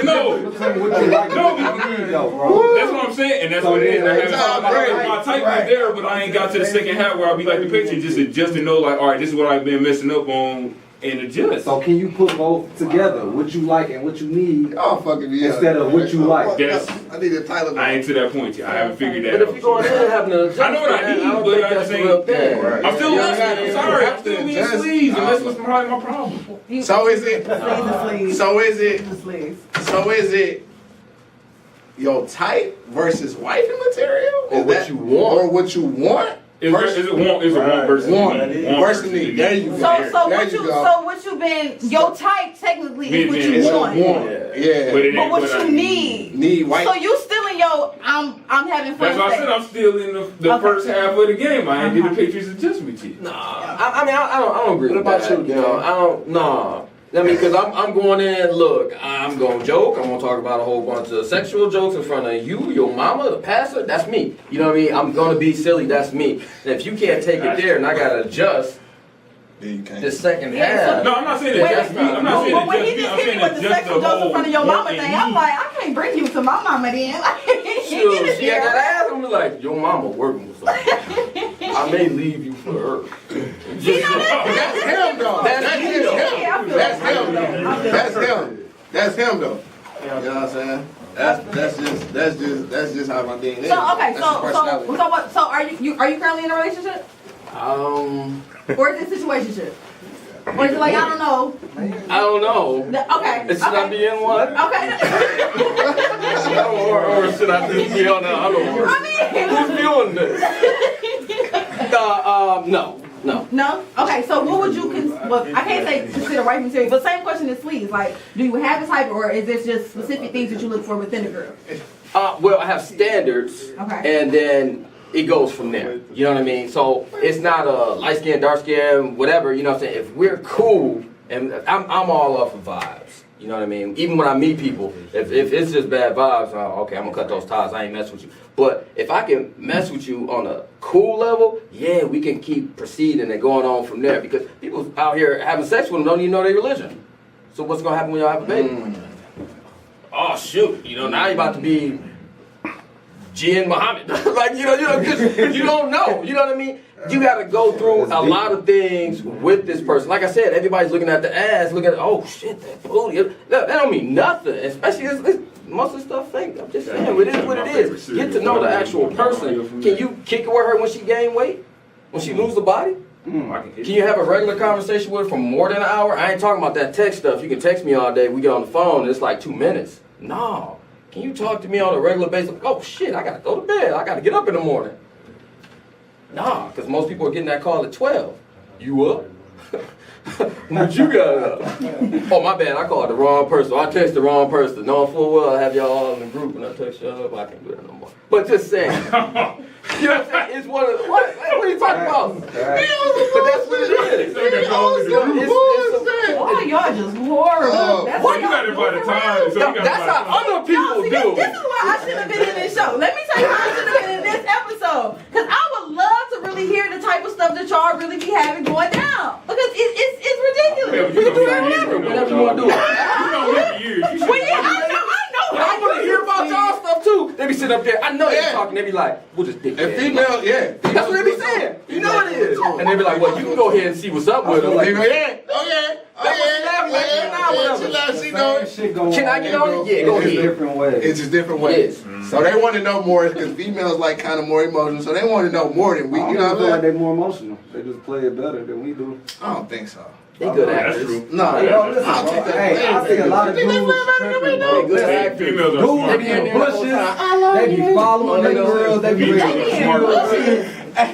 you like, No. what you need though, bro. That's what I'm saying, and that's what it is. I haven't talked about it. My type is there, but I ain't got to the second half where I'll be like the Patriots, just adjust and know, like, all right, this is what I've been messing up on, and adjust. So can you put both together? What you like and what you need Oh, fucking yeah. instead of what you like? Yes. I need a Tyler. I ain't to that point yet. I haven't figured that But out. if you going in having to adjust, I know what I need, don't but think I that's just a real ain't. thing. I'm still You listening. gotta I'm sorry. I'm have still to being adjust. sleazy, and that's what's probably my problem. So is it? The sleeves. So is it? The sleeves. So is it your type versus wifey material? Or Is what that- you want. Or what you want? Is it one versus One. me? Versus me. There you go. So There what you go. so what you been your type technically is what It's you a want. Yeah. But it But ain't what I you need. Need white. So you still in your I'm having fun. That's why I said I'm still in the Okay. first half of the game. I ain't did the Patriots adjustment yet. Nah, I don't agree What with about that. you, know, I don't. Nah. I mean, because I'm going in, look, I'm going to joke. I'm going to talk about a whole bunch of sexual jokes in front of you, your mama, the pastor. That's me. You know what I mean? I'm going to be silly. That's me. And if you can't take it there and I got to adjust the second half. No, I'm not saying that that's me. I'm not saying But that when he just me. just I'm hit saying me with that the just sexual the jokes in whole front of your mama want thing, and I'm need. like, I can't bring you to my mama then. Sure, Get it she had that there. ass. I'm like, your mama working with something. I may leave you for her. That's him though. That's me, though. That's him though. That's him. That's him though. You know what I'm saying? That's just how my thing is. So okay, That's so his personality. what? So are you currently in a relationship, or is it a situationship, or is it like I don't know? I don't know. Okay. Should I be in one? Okay. or should I just be on the other one? Who's doing this? No. No. Okay. So what would you well, I can't say consider wife material, but same question as sleeves. Like, do you have a type, or is this just specific things that you look for within a girl? Well, I have standards, Okay. and then it goes from there. You know what I mean? So it's not a light skin, dark skin, whatever. You know what I'm saying? If we're cool, and I'm all off of vibes. You know what I mean? Even when I meet people, if it's just bad vibes, okay, I'm gonna cut those ties. I ain't mess with you. But if I can mess with you on a cool level, yeah, we can keep proceeding and going on from there. Because people out here having sex with them don't even know their religion. So what's gonna happen when y'all have a baby? Oh shoot! You know now you're about to be Jinn Muhammad. Like you know, because you don't know. You know what I mean? You got to go through a lot of things with this person. Like I said, everybody's looking at the ass, looking at, oh shit, that booty. That don't mean nothing. Especially most of the stuff fake. I'm just saying, it is what it is. Get to know the actual person. Can you kick it with her when she gain weight? When she lose the body? Can you have a regular conversation with her for more than an hour? I ain't talking about that text stuff. You can text me all day. We get on the phone, and it's like 2 minutes. No. Can you talk to me on a regular basis? Oh shit, I gotta go to bed. I gotta get up in the morning. Nah, because most people are getting that call at 12. You up? What you got? Oh, my bad. I called the wrong person. I text the wrong person. Knowing full well I have y'all all in the group and I text y'all, but I can't do that no more. But just saying. You know what I'm saying? It's one of the, what are you talking about? But that's what it is. Why y'all just horrible? Well, you got it by the time. So That's how other people do. This is why I should have been in this show. Let me tell you why I should have been in this episode. Because I would love to really hear the type of stuff that y'all really be having going down. Because it's ridiculous. Yeah, We can do whatever you want to do. You know me for years. You should Well, yeah, I know. I want to hear about y'all stuff too. They be sitting up there. I know they talking. They be like, "We'll just pick." And female, yeah. That's what they be saying. You know it is. And they be like, "Well, you can go ahead and see what's up with them." Like, Like, yeah. She knows. Can I get on it? Yeah, go It's ahead. different ways. It's just different It ways. is. So they want to know more because females like kind of more emotional. So they want to know more than we. I You don't know feel what like I'm saying? they're more emotional. They just play it better than we do. I don't think so. They good That's actors. true. No, Yo, listen, I'll bro. take that. Hey, I see a lot of dudes tripping, bro. Good Listen, actors. Females are dudes smart. be in bushes. They be following their girls. They be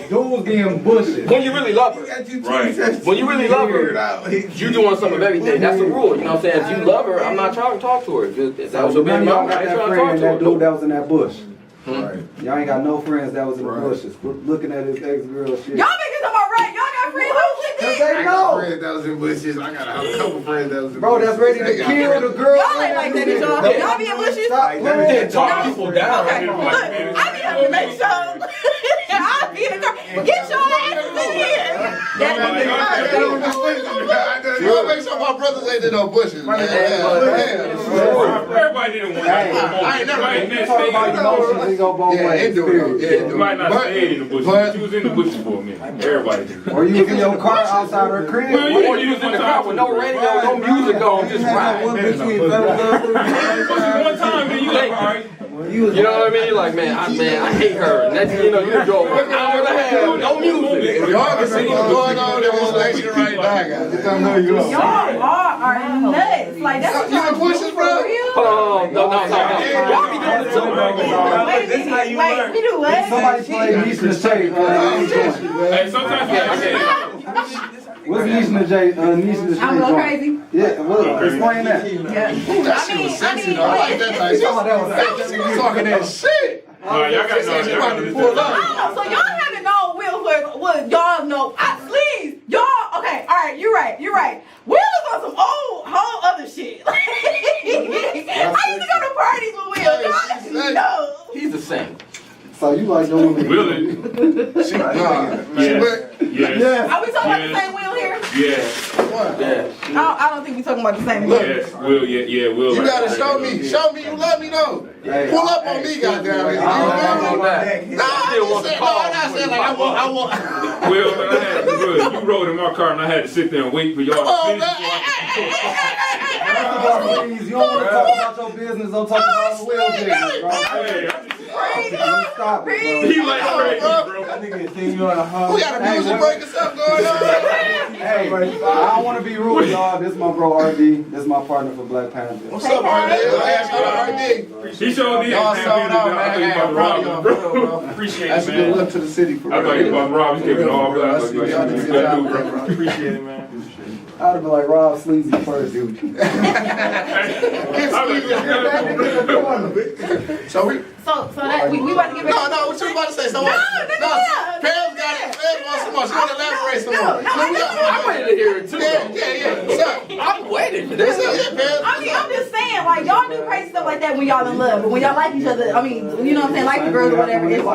dudes be in bushes. When you really love her. Right. When you really love her, you doing some of everything. That's the rule. You know what I'm saying? If you love her, I'm not trying to talk to her. If that was your None baby of y'all mama, I got ain't that trying to friend, talk to that her. dude that was in that bush. Right. Y'all ain't got no friends that was in the bushes. Looking at his ex-girl shit. Y'all think it's about right. Y'all got friends who Cause shit. they know. Friends that was in bushes. I got a couple friends that was in Bro, that's ready to They got kill friends. the girl. Y'all ain't like that, is y'all? Y'all be in bushes? Stop They playing. talk people down. Okay, look, I be having to make sure. I be in the car. Get your asses in here. You gotta make sure my brothers ain't in no bushes, man. Everybody didn't want Hey, that. I ain't never- You talk about emotions, we go both Yeah, ways. it do period. though. You might not stay in the bushes, but you was in the bushes for a minute. Everybody did. Or you was in your car outside her crib. Well, you Or you was in the car with no radio, no music on, just ride. One time, then you like, all right. You know what I mean? You're like, man, I hate her. And that's, you know, you drove an hour and a half, no music. If y'all can see what's going on in this station right now, guys. Y'all are nuts. Like, that's what You in y'all do bushes, for bro? real? No. Y'all be doing it too. Wait, we do what? Somebody play Nisha the J. Hey, sometimes you gotta say, What's Nisha the J? Nisha the J. I'm a little crazy. Yeah, well, explain that. Yeah. That shit was sexy though. I like that type. She was talking that shit. y'all got She said she about to pull up. I don't know. So y'all haven't known Will for what y'all know. Please, y'all. Okay, all right. You're right. Will is on some whole other shit. I used to go to parties with Will. Y'all know. He's the same. So you like doing it? Really? She went. Yes. Are we talking about the same Will here? Yes. Yeah. I don't think we talking about the same Will. Yes. Will. Yeah. Will. You gotta show me you love me though. Pull up on me, goddamn it. I don't know that. Nah, I'm not saying like I want. Will, man, you rode in my car and I had to sit there and wait for y'all to Oh finish. man, Please, you don't want to talk about your business, don't talk about the wheel business, bro. Stop it, He like crazy, bro. we got a music break or something going on. Hey, I don't want to be rude, y'all. This is my bro RD. This is my partner for Black Panther. What's up, RD? Shout out RD. He showed me. Y'all sold out, I thought you man. about to rob him, bro. Appreciate That's it, a good man. look to the city for I thought you about to rob. He's giving all black. Y'all did a good job, bro. Appreciate it, man. I'd have been like Rob Sleazy first, dude. So we. So that we about to get back. No, what you about to say? So No, Pam's got it. Pam wants some more. She want to elaborate some more. I'm ready to hear it too. Yeah. What's up? I'm waiting for this. Yeah, Pam. I mean, I'm just saying, like, y'all do crazy stuff like that when y'all in love, but when y'all like each other, I mean, you know what I'm saying, like the girls or whatever. It's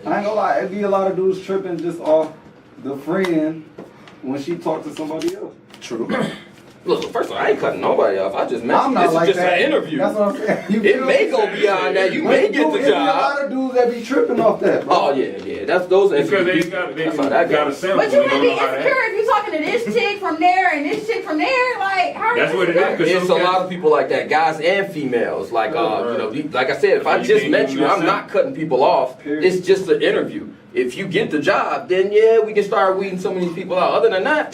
I ain't gonna lie, it'd be a lot of dudes tripping just off the friend when she talked to somebody else. True. Look, first of all, I ain't cutting nobody off. I just I'm mentioned not this like is just that. an interview. That's what I'm saying. You It feel may me? go beyond that. You may get the It'd be a job. lot of dudes that be tripping off that, bro. Oh yeah. That's those. Because they got a sample. But you they may don't be know how to insecure act. if you're talking to this chick from there and this chick from there. Like, how are That's you what it insecure? is. 'Cause It's a lot of people like that, guys and females. Like, you know, like I said, if I just met you, I'm not cutting people off. It's just an interview. If you get the job, then yeah, we can start weeding some of these people out. Other than that,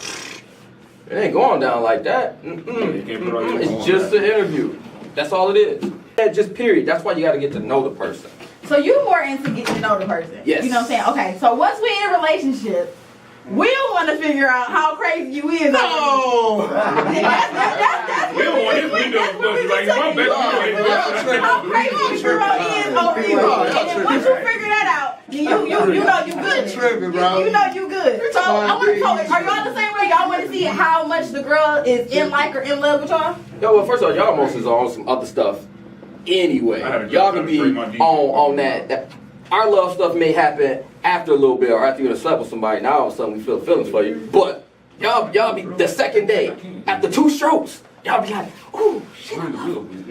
it ain't going down like that. It's just an interview. That's all it is. Yeah, just period. That's why you got to get to know the person. So you more into getting to know the person. Yes. You know what I'm saying? Okay, so once we're in a relationship, we'll want to figure out how crazy you is. No! That's We don't want his window like my best. how crazy your girl is over you. And then once you figure that out, you know you good. Tripping, bro. You know you good. So I want to know, are y'all the same way? Y'all want to see how much the girl is in like or in love with y'all? Yo, well, first of all, y'all most is on some other stuff anyway. Y'all can be on that. Our love stuff may happen after a little bit or after you done slept with somebody. Now all of a sudden we feel feelings for you. But y'all be the second day after 2 strokes. Y'all be like, ooh, shit, I love her.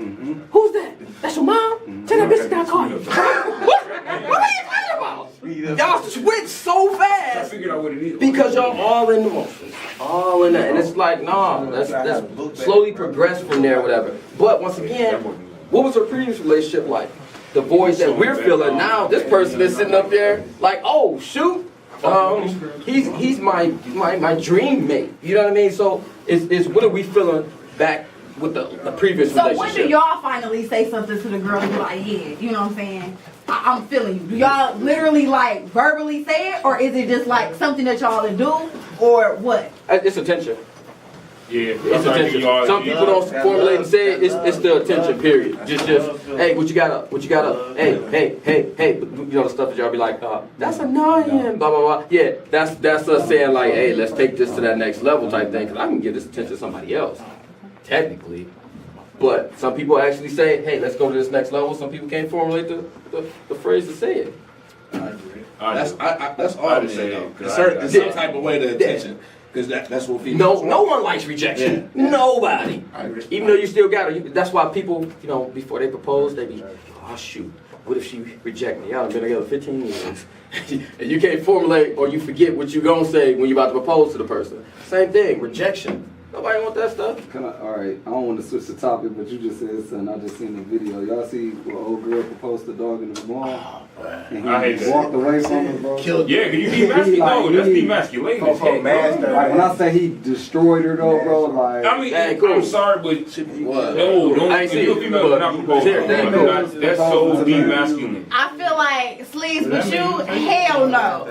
Who's that? That's your mom? Tell that bitch to not call you. What are you talking about? Y'all switch so fast because y'all all in the motions, all in that, and it's like, nah, let's slowly progress from there, whatever. But once again, what was her previous relationship like? The voice that we're feeling now, this person is sitting up there like, oh shoot, he's my dream mate. You know what I mean? So it's what are we feeling back with the previous relationship? So when do y'all finally say something to the girl and be like, yeah, you know what I'm saying? I'm feeling you. Do y'all literally like verbally say it, or is it just like something that y'all do, or what? It's attention. Yeah, It's attention. Some people don't formulate and say it. It's the attention. Period. Just hey, what you got up? What you got up? Hey. But you know the stuff that y'all be like, that's annoying. Blah blah blah. Yeah, that's us saying like, hey, let's take this to that next level type thing. Cause I can give this attention to somebody else, technically. But some people actually say, hey, let's go to this next level. Some people can't formulate the phrase to say it. I agree. That's all I'm saying though. It's some type of way to attention. Because that's what females No one likes rejection. Yeah. Nobody. I agree. Even though you still got it. That's why people, before they propose, they be, oh shoot, what if she reject me? Y'all done been together 15 years. And you can't formulate or you forget what you gonna say when you about to propose to the person. Same thing, rejection. Nobody want that stuff. Alright, I don't want to switch the topic, but you just said something. I just seen the video. Y'all see what old girl proposed to dog in the mall? And he walked away from her, bro. Yeah, cause you demasculate. No, that's demasculating. Like, when I say he destroyed her though, bro, like. I mean, hey, cool. I'm sorry, but no, don't. I ain't see it. Female not propose. That's so demasculine. I feel like sleeves with you, hell no.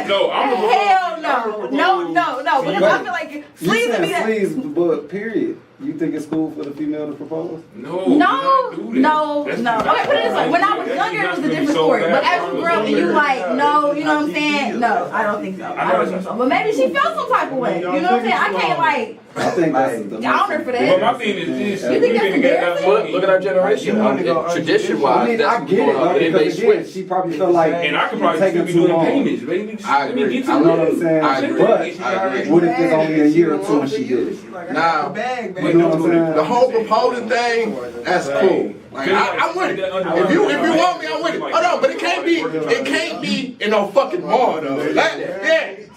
No, I'm a hell no. No. Because I feel like sleeves would be that. Sleeves, but period. You think it's cool for the female to propose? No. Okay, put it this way. When I was younger, it was a different story. But as a girl, and you like, no, you know what I'm saying? No, I don't think so. But maybe she felt some type of way. You know what I'm saying? I can't like. I think that's the down her for that. But my thing is this. You think that's embarrassing? Look at our generation. Tradition-wise, I get it, though, because again, she probably felt like and I could probably still be doing payments, baby. I agree. I know what I'm saying. I agree. But I agree. what if it's only a year or two and she did it? Now, You know what I'm saying? the whole proposing thing, that's cool. Like, I'm with it. If you want me, I'm with it. Hold on, but it can't be in no fucking mall though.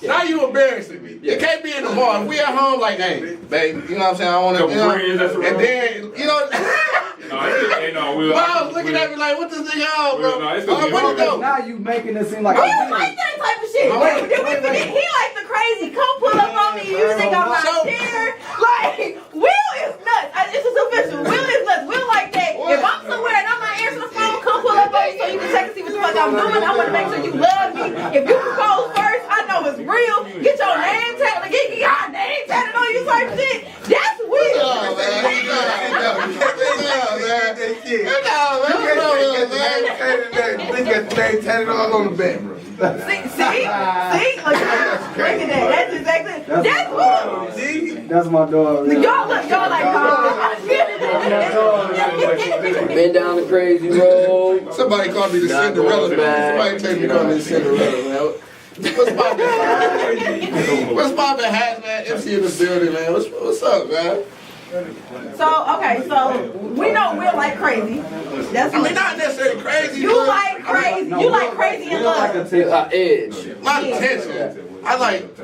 Now you embarrassing me. It can't be in the mall. If we at home, like, hey, babe, you know what I'm saying? I want to, and then, Miles looking at me like, what this nigga on, bro? What you do? Now you making it seem like He like that type of shit. Did we forget? He like the crazy. Come pull up on me. You think I'm not there? Like, Will is nuts. It's just official. Will is nuts. Will like that. If I'm somewhere and I'm not answering the phone, come pull up on me so you can check and see what the fuck I'm doing. I want to make sure you love me. If you propose first, I know it's real. Get your name tagged, get your name tatted on you type shit. That's weird. Tatted all on the bed, bro. See? Look at that. That's exactly. That's what. See? That's my dog. Y'all like, Been down the crazy road. Somebody called me the Cinderella, man. Somebody take me called me the Cinderella, man. What's poppin', Hat, man? MC in the building, man. What's up, man? So we know Will like crazy. That's not necessarily crazy. You like crazy. You like crazy in love. Edge. My attention. I like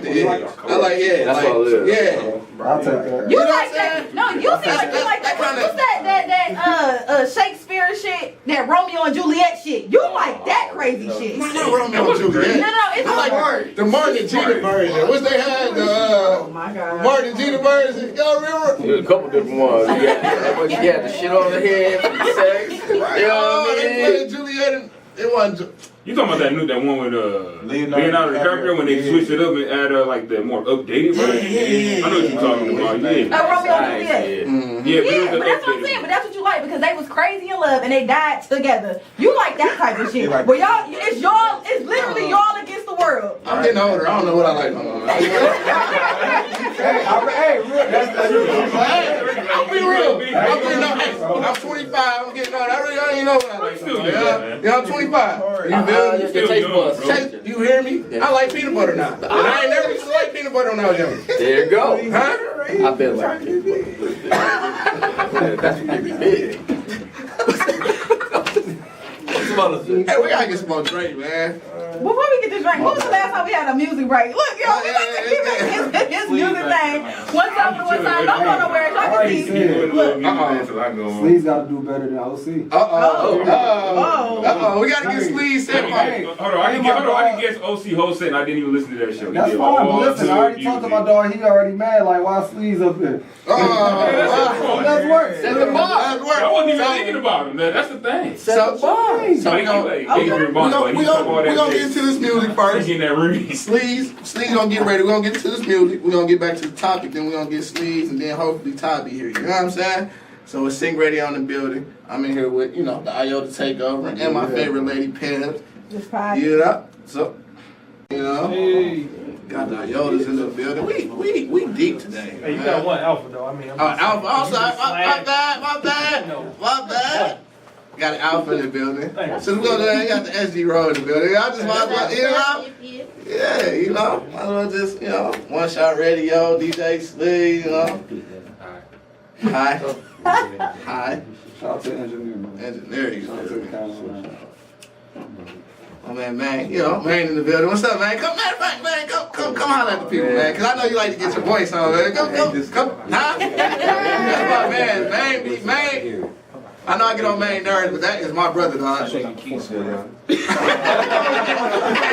the edge. That's all it is. I'll take that. You like that? No, you seem like you like that. What's that Shakespeare shit? That Romeo and Juliet shit. You like that crazy shit? Not Romeo and Juliet. No, it's like the Martin and Gina version. What's they had? Oh my God. Martin and Gina version. Y'all remember? There's a couple different ones. You got the shit on the head, the sex. You know what I mean? Juliet and It wasn't. You talking about that one with Leonardo DiCaprio when they switched it up and added like the more updated version? Yeah. I know what you're talking about. Yeah. Romeo and Juliet. Yeah, But that's what I'm saying. But that's what you like because they was crazy in love and they died together. You like that type of shit. But y'all, it's literally y'all against the world. I'm getting older. I don't know what I like no more. I'll be real. I'm 25. I'm getting older. I really don't even know what I like. Yeah, I'm 25. You hear me? I like peanut butter now. And I ain't never used to like peanut butter when I was young. There you go. Huh? I feel like that's pretty big. Hey, we gotta get some more drink, man. Before we get this drink, when was the last time we had a music break? Look, yo, we got his music thing. One time for one time. Don't go nowhere. Y'all can see. Look. Sleeves gotta do better than OC. We gotta get Sleeves set right. Hold on, I can guess OC whole set and I didn't even listen to that show. That's fine, but listen, I already talked to my dog. He already mad. Like, why Sleeves up there? That's work. Set the bar. I wasn't even thinking about him. That's the thing. So we gonna get into this music first. Sleeves gonna get ready. We're gonna get into this music. We're gonna get back to the topic. Then we're gonna get Sleeves, and then hopefully Ty be here. You know what I'm saying? So it's Cinc Radio on the building. I'm in here with, the Iota Takeover and my favorite lady, Pam. Just fine. So, got the Iotas in the building. We deep today. Hey, you got one alpha though. I mean, Alpha. I'm sorry. My bad. Got an Alpha in the building. So we got the SG Row in the building. I just might as well, might as well just, one shot radio, DJ Slee, Hi. Shout out to the engineer, man. There you Shout out to the go. cameraman. Oh man, man in the building. What's up, man? Come holler at the people, man. Cause I know you like to get your voice on, man. Come. Huh? That's my man. Man. I know I get on main nerves, but that is my brother, dog. Shaking keys, man. I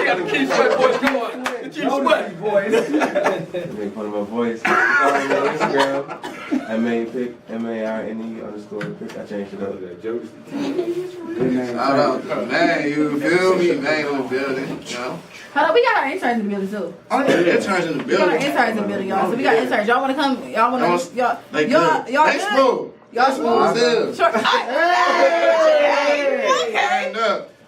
got the key sweat voice. Come on. The key sweat voice. Make fun of my voice. Follow me on Instagram. MARNE_pick. I changed it up. Shout out, man. You feel me, man? In the building, Hold on, we got our interns in the building too. Oh, yeah, interns in the building. We got our interns in the building, y'all. So we got interns. Y'all wanna come? Y'all wanna? Y'all They smooth. Y'all smooth. Sure. Okay.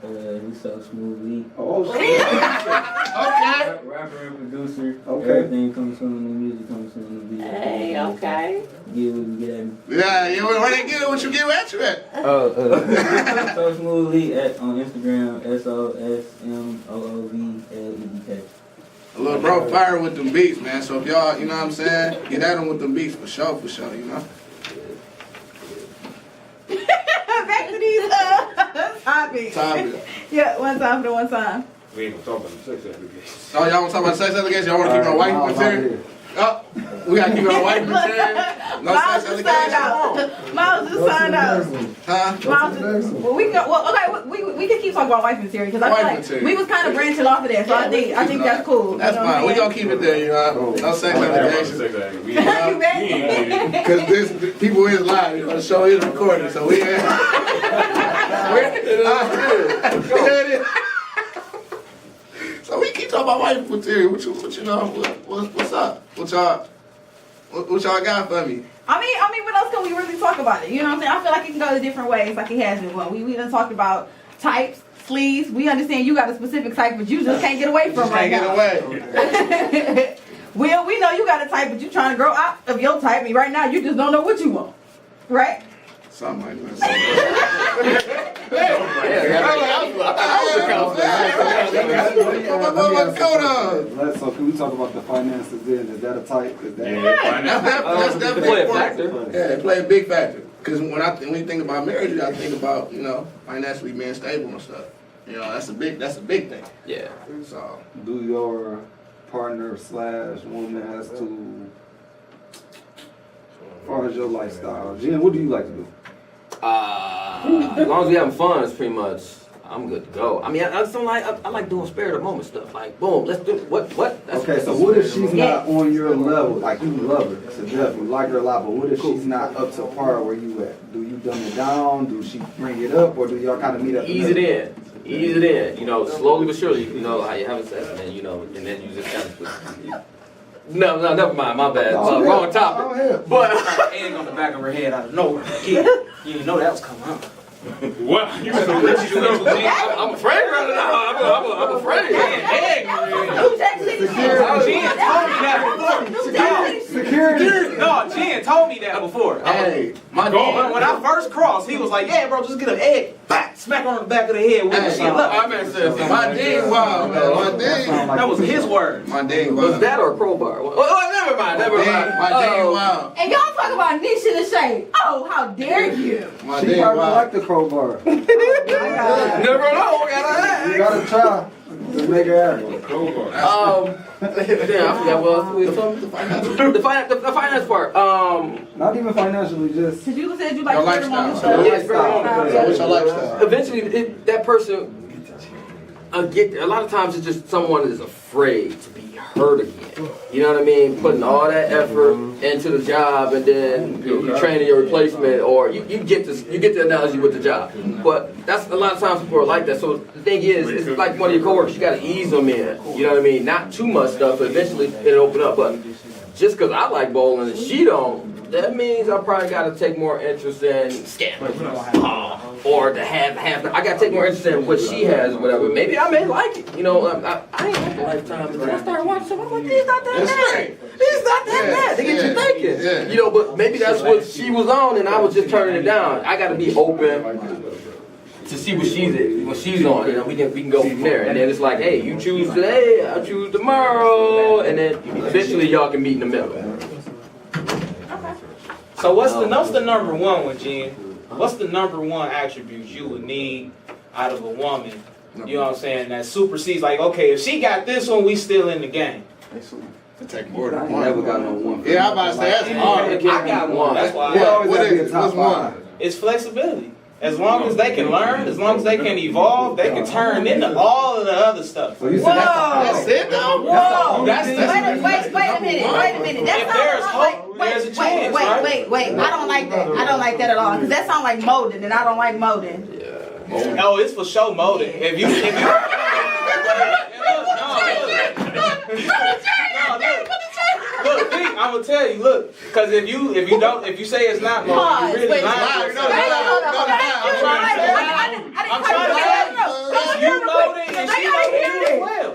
We so smoothly. Oh, shit. Okay. Rapper and producer. Okay. Everything comes soon. The music comes soon. The video. Hey, okay. Get what you get at me. Yeah, where they get it? What you get at you at? So smoothly on Instagram. SOSMOOVLEDK. A little bro fire with them beats, man. So if y'all, you know what I'm saying, get at them with them beats for sure, Back to these topics. Yeah, one time for the one time. We ain't gonna talk about the sex applications. Oh, y'all want to talk about sex allegations? Y'all want to keep it on white material? Oh, we got to keep it on white material. No Miles sex just signed allegations. out. Miles just signed out. Huh? We can keep talking about wife material because I feel like we was kind of branching off of that, so I think that's cool. That's fine. We gonna keep it there, No sex allegations. Because this people is live, the show is recorded, so we. So we keep talking about wife material. What's up? What y'all got for me? I mean, what else can we really talk about it? You know what I'm saying? I feel like it can go different ways, like it has been. Well, we done talked about types, sleeves. We understand you got a specific type, but you just can't get away from right now. We know you got a type, but you trying to grow out of your type, and right now you just don't know what you want, right? Something like that. So can we talk about the finances then? Is that a type? That's definitely play a factor. Yeah, it play a big factor. Because when you think about marriage, you gotta think about, financially being stable and stuff. That's a big thing. Yeah. So Do your partner / woman has to, as far as your lifestyle, Jen, what do you like to do? As long as we having fun, it's pretty much I'm good to go. I mean, I just don't like. I like doing spare the moment stuff. Like, boom, let's do what? That's, Okay, so what if she's not on your level? Like you love her to death, you like her a lot, but what if she's not up to par where you at? Do you dumb it down? Do she bring it up, or do y'all kind of meet up? Ease it in. Ease it in. You know, slowly but surely. You know how you have sex, and then you know, and then you just kind of. No, never mind. My bad. Wrong topic. But egg on the back of her head out of nowhere. Yeah, you didn't know that was coming up. What? You so rich, you know, I'm afraid right now. I'm afraid. Security. No, Jen told me that before. Hey, my dad. When I first crossed, he was like, "Yeah, bro, just get an egg, smack her on the back of the head with the shit." Look, I mean, my ding wild, man. My ding. That was his word. My ding wild. Was that or a crowbar? Oh, never mind. My ding wild. And y'all talk about niche in the shade. Oh, how dare you? My She ding probably wild. like the crowbar. Never know. You gotta try to make her happy. Yeah, I forgot what else we were talking about. The finance part. Not even financially, just Cause you said you like Your spare the moment lifestyle. stuff. Yes, very What's your lifestyle? Eventually, that person a lot of times it's just someone is afraid to be hurt again. You know what I mean? Putting all that effort into the job, and then you're training your replacement, or you get the analogy with the job. But that's a lot of times people are like that. So the thing is, it's like one of your coworkers. You got to ease them in. You know what I mean? Not too much stuff, but eventually it'll open up. But just because I like bowling and she don't, that means I probably got to take more interest in scamming. Or to have I got to take more interest in what she has or whatever. Maybe I may like it. You know, I ain't like Lifetime. But then I started watching stuff. I'm like, these not that bad. These not that bad. They get you thinking. Yeah. You know, but maybe that's what she was on, and I was just turning it down. I got to be open to see what she's on. You know, we can go from there. And then it's like, hey, you choose today, I choose tomorrow, and then eventually y'all can meet in the middle. So what's the number one with Jen? What's the number one attribute you would need out of a woman? You know what I'm saying? That supersedes, like, okay, if she got this one, we still in the game. It take more than I ain't one. never got no one. Yeah, I'm about to say that's hard. I got one. That's why. What is it? What's one? It's flexibility. As long as they can learn, as long as they can evolve, they can turn into all of the other stuff. So you said That's it, though? Whoa! That's Wait a minute. That If there's hope, there's a chance, right? Wait. I don't like that. I don't like that at all. Because that sounds like molding, and I don't like molding. Oh, it's for show molding. If you Look, I'm gonna tell you, look, because if you say it's not molding, you really lying. I'm trying to tell you, it's you molding and she molding you as well.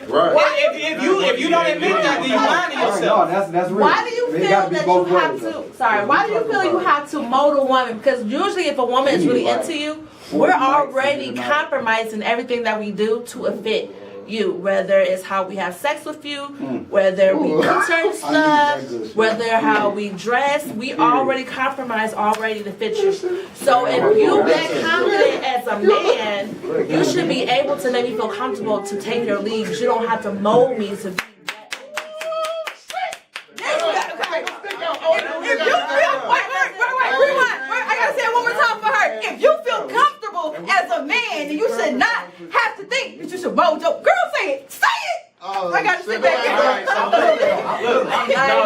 Right. If you don't admit that, then you lying to yourself. No, that's real. Why do you It feel gotta be that both you have ways, though. to? Sorry. Why do you feel you have to mold a woman? Because usually, if a woman is really into you, we're already compromising everything that we do to fit you. Whether it's how we have sex with you, whether we do certain stuff, whether how we dress, we already compromise already to fit you. So if you that confident as a man, you should be able to make me feel comfortable to take your lead. You don't have to mold me to be. If you feel comfortable as a man, then you should not have to think that you should mold your girl. Say it. Say it. I gotta sit back here.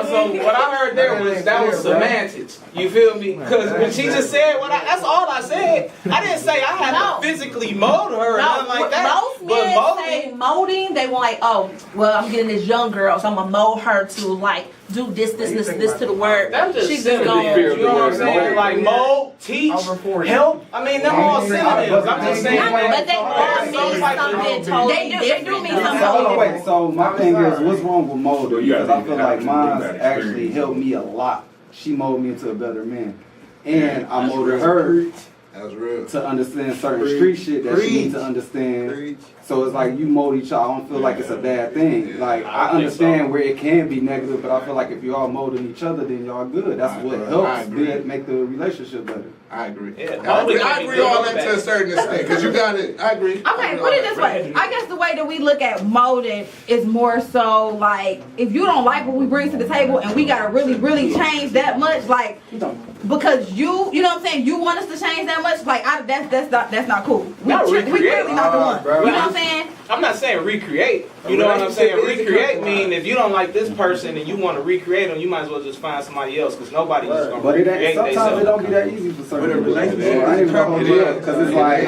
So what I heard there was that was semantics. You feel me? Because when she just said that's all I said. I didn't say I had to physically mold her or nothing like that. Most men say molding, they want like, oh, well, I'm getting this young girl, so I'm gonna mold her to like do this to the word. That's just She's just synonyms. going. You know what I'm saying? Like mold, teach, help. I mean, them all synonyms. I'm just saying. But they all mean something totally different. They do mean something. Wait, so my thing is, what's wrong with molding? Because I feel like mine actually helped me a lot. She molded me into a better man. And I molded her That's real. to understand certain street shit that she needs to understand. So it's like you mold each other. I don't feel like it's a bad thing. Like I understand where it can be negative, but I feel like if you all molding each other, then y'all good. That's what helps make the relationship better. I agree. Yeah, I agree all that to a certain extent because you got it. I agree. Okay, put it this way. I guess the way that we look at molding is more so like if you don't like what we bring to the table and we gotta really, really change that much, like because you know what I'm saying, you want us to change that much, like that's not cool. We clearly not the one. Bro. You know what I'm saying? I'm not saying recreate. You know what I'm saying? Recreate mean if you don't like this person and you want to recreate them, you might as well just find somebody else because nobody's just gonna recreate themselves. Sometimes it don't be that easy for certain people. I ain't even gonna hold up because it's like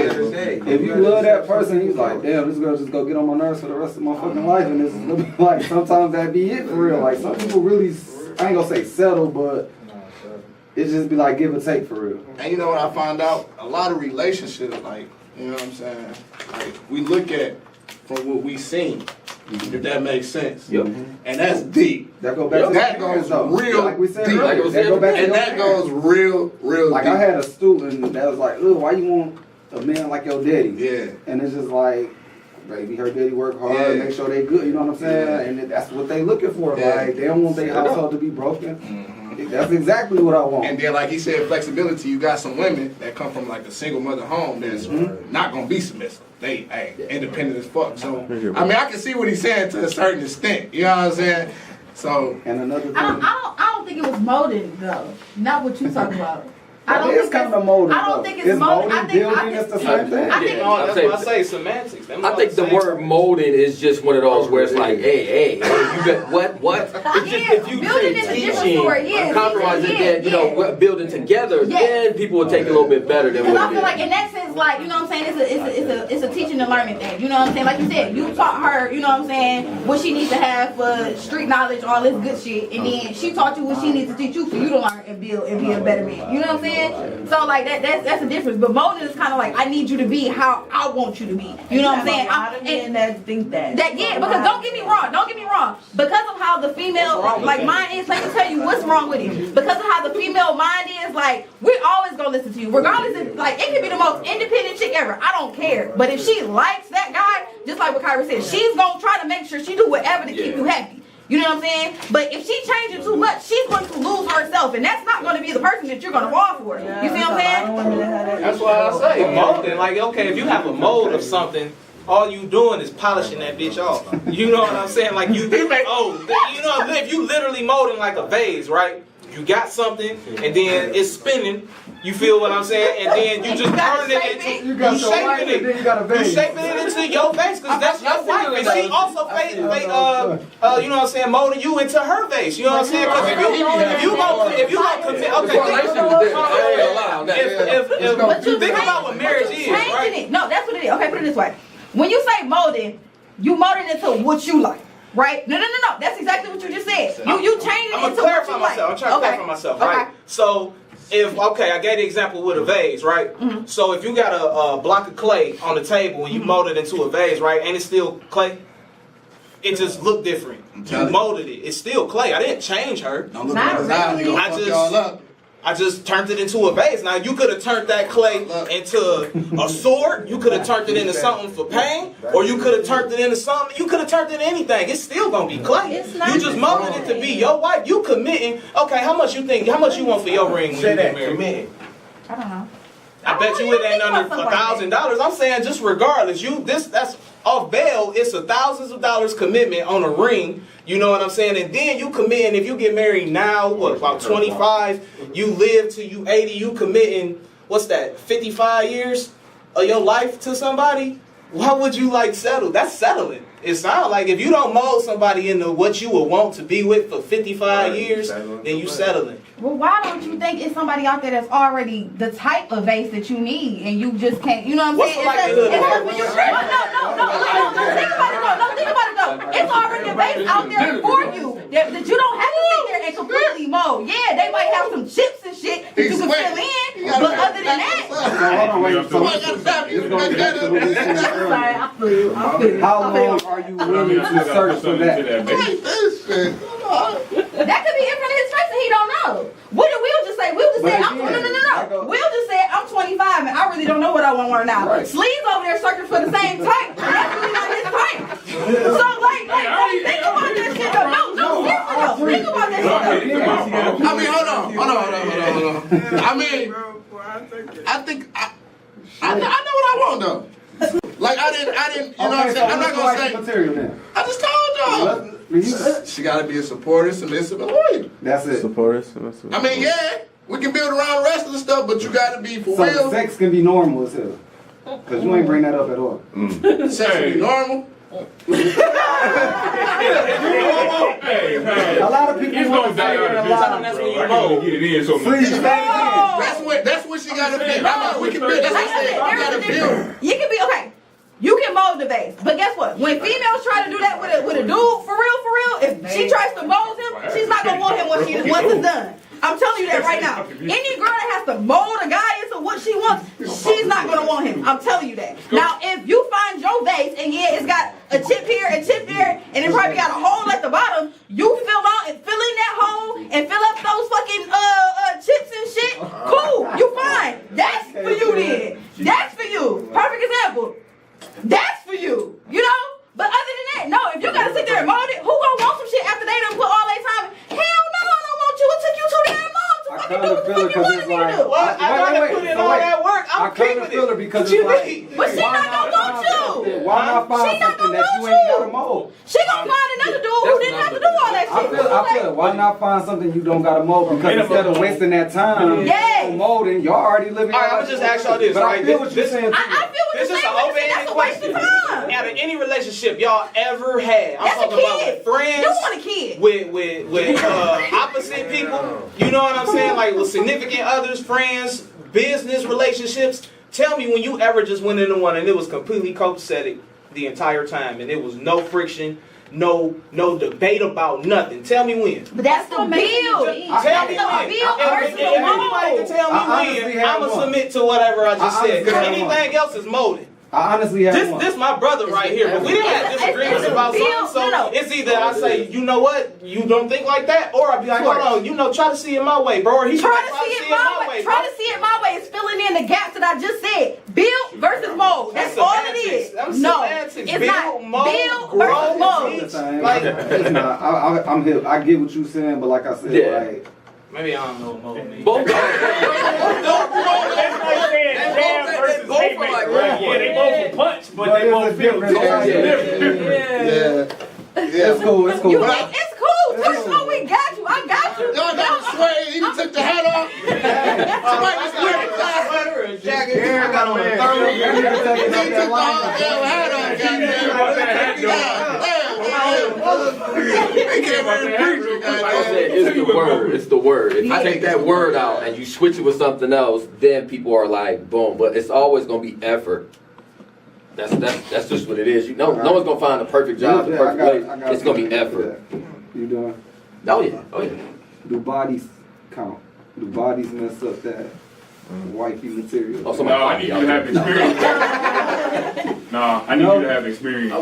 if you love that person, he's like, damn, this girl just go get on my nerves for the rest of my fucking life, and it's like sometimes that be it for real. Like some people really, I ain't gonna say settle, but it just be like give or take for real. And you know what I found out? A lot of relationships, like, you know what I'm saying? Like, we look at from what we seen, if that makes sense. Yep. And that's deep. That go back to that goes real like we said deep. earlier. That go back to and that goes real like deep. I had a student that was like, look, why you want a man like your daddy? Yeah. And it's just like, baby, her daddy work hard, make sure they good, you know what I'm saying? And that's what they looking for. Yeah. Like, they don't want their household to be broken. That's exactly what I want. And then, like he said, flexibility. You got some women that come from like a single mother home that's not gonna be submissive. They, independent as fuck. So, I mean, I can see what he's saying to a certain extent. You know what I'm saying? So, and another thing, I don't think it was molded though. Not what you talking about. I don't think it's kind of molded. I don't think it's molded. I think building is the same thing. I think That's why I say semantics. I think the word molding is just one of those where it's like, hey, you got what? It's just if you say teaching or compromising, then you know, building together, then people will take it a little bit better than what I feel like in that sense, like, you know what I'm saying, it's a teaching and learning thing. You know what I'm saying? Like you said, you taught her, you know what I'm saying, what she needs to have for street knowledge, all this good shit, and then she taught you what she needs to teach you for you to learn and build and be a better man. You know what I'm saying? So like that's a difference. But molding is kind of like I need you to be how I want you to be. You know what I'm saying? And that think that. Yeah, because don't get me wrong. Because of how the female like mind is, let me tell you what's wrong with it. Because of how the female mind is, like we're always gonna listen to you, regardless of like it could be the most independent chick ever. I don't care. But if she likes that guy, just like what Kyra said, she's gonna try to make sure she do whatever to keep you happy. You know what I'm saying? But if she changes too much, she's going to lose herself, and that's not going to be the person that you're going to fall for. You see what I'm saying? That's why I say molding. Like, okay, if you have a mold of something, all you doing is polishing that bitch off. You know what I'm saying? Like you know, if you literally molding like a vase, right? You got something, and then it's spinning. You feel what I'm saying? And then you just turn it into you shaping it into your face because that's your wife. And she also you know what I'm saying, molding you into her vase. You know what I'm saying? Because if you gonna commit, okay, if you think about what marriage is, right? No, that's what it is. Okay, put it this way: when you say molding, you molding into what you like. Right? No. That's exactly what you just said. You changed it into what you like. I'm trying to clarify myself, right? Okay. So, I gave the example with a vase, right? Mm-hmm. So, if you got a block of clay on the table and you mold it into a vase, right? And it's still clay, it just looked different. You molded it. It's still clay. I didn't change her. Don't look at his eyes. You're gonna fuck y'all up. I just turned it into a vase. Now, you could have turned that clay into a sword. You could have turned it into something for pain. Or you could have turned it into something. You could have turned it into anything. It's still going to be clay. You just molded it to be your wife. You committing. Okay, how much you want for your ring when you get married? I don't know. I bet you it ain't under $1,000. I'm saying just regardless. That's off bail. It's thousands of dollars commitment on a ring. You know what I'm saying? And then you commit, and if you get married now, about 25, you live till you 80, you committing, 55 years of your life to somebody? Why would you settle? That's settling. It sounds like if you don't mold somebody into what you would want to be with for 55 years, then you settling. Well, why don't you think it's somebody out there that's already the type of vase that you need, and you just can't, you know what I'm saying? No, think about it though. It's already a vase out there for you that you don't have to sit there and completely mold. Yeah, they might have some chips and shit that you can fill in, but other than that. Sorry, I feel you. How long are you willing to search for that? That could be in front of his face and he don't know. What did Will just say? Will just said, no. Will just said, I'm 25 and I really don't know what I want to learn now. Right. Sleeves over there searching for the same type. And that's really not his type. So think about that shit though. No, seriously though. Think about that shit though. I mean, hold on. I mean, I know what I want though. Like I didn't, you know what I'm saying? I'm not gonna say material then. I just told y'all. She gotta be a supporter, submissive, and loyal. That's it. Supporter, submissive. I mean, yeah. We can build around the rest of the stuff, but you gotta be for real. So sex can be normal as hell. Cause you ain't bring that up at all. Sex can be normal. A lot of people want to die out of that's when you mold. Get it in so much. That's what she gotta build. I mean, we can build. That's what I said. You gotta build. You can be okay. You can mold the vase, but guess what? When females try to do that with a dude, for real, if she tries to mold him, she's not gonna want him once it's done. I'm telling you that right now. Any girl that has to mold a guy into what she wants, she's not gonna want him. I'm telling you that. Now, if you find your vase and it's got a chip here, a chip there, and it probably got a hole at the bottom, you fill in that hole and fill up those fucking chips and shit. Cool, you fine. That's for you then. That's for you. Perfect example. That's for you. You know? But other than that, no. If you gotta sit there and mold it, who gonna want some shit after they done put all their time? Hell no, I don't want you. It took you too damn long to fucking do what the fuck you wanted me to do. What? I gotta put in all that work. I'm keeping it. Because it's like, but she not gonna want you. Why not find something that you ain't gotta mold? She gonna find another dude who didn't have to do all that shit. I feel why not find something you don't gotta mold? Because instead of wasting that time molding, y'all already living. All right, I'm gonna just ask y'all this. But I feel what you're saying. I feel what you're saying. That's a waste of time. Out of any relationship y'all ever had, I'm talking about with friends. You want a kid? With opposite people. You know what I'm saying? Like with significant others, friends, business relationships. Tell me when you ever just went into one and it was completely copacetic the entire time and it was no friction, no debate about nothing. Tell me when. But that's the build. Tell me when. If anybody can tell me when, I'm going to submit to whatever I just said. Because anything else is molding. I honestly have this my brother right here, but we didn't have disagreements about something, so it's either I say, you know what, you don't think like that, or I be like, hold on, try to see it my way, bro, or he try to see it my way. Try to see it my way is filling in the gaps that I just said. Build versus mold. That's all it is. No, it's not. Build versus mold. Like, I'm here. I get what you're saying, but like I said, like. Maybe I don't know what mold means. Both they both punch, but they both feel different. Yeah. It's cool. It's cool. It's cool. Touch no, we got you. I got you. Y'all got to swear. He took the hat off. Somebody just put a sweater and jacket. I got on a third. He took the whole hat off. It's the word. It's the word. If you take that word out and you switch it with something else, then people are like, boom. But it's always gonna be effort. That's just what it is. No one's gonna find the perfect job, the perfect place. It's gonna be effort. You doing? Oh yeah. Do bodies count? Do bodies mess up that wifey material? No, I need you to have experience. I need you to have experience. I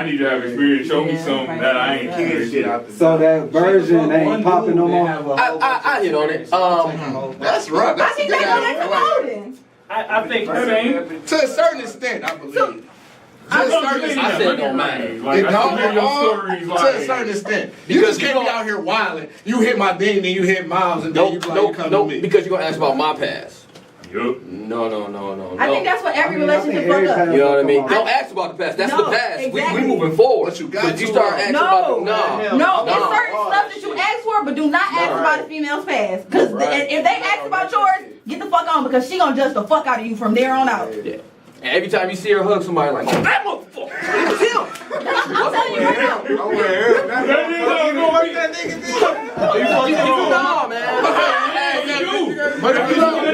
need you to have experience. Show me something that I ain't kidding. So that version ain't popping no more. I hit on it. That's right. I think they want it promoting. I think the same. To a certain extent, I believe. I said don't matter. Like, I hear your stories. To a certain extent. You just can't be out here wilding. You hit my ding, then you hit Miles, and then you come to me. Because you're going to ask about my past. Yup. No. I think that's what every relationship fuck up. You know what I mean? Don't ask about the past. That's the past. Exactly. We moving forward. But you start asking about No, it's certain stuff that you ask for, but do not ask about a female's past. Because if they ask about yours, get the fuck on, because she gonna judge the fuck out of you from there on out. Yeah. And every time you see her hug somebody, like, that motherfucker. I'm telling you right now. No, man. But if you don't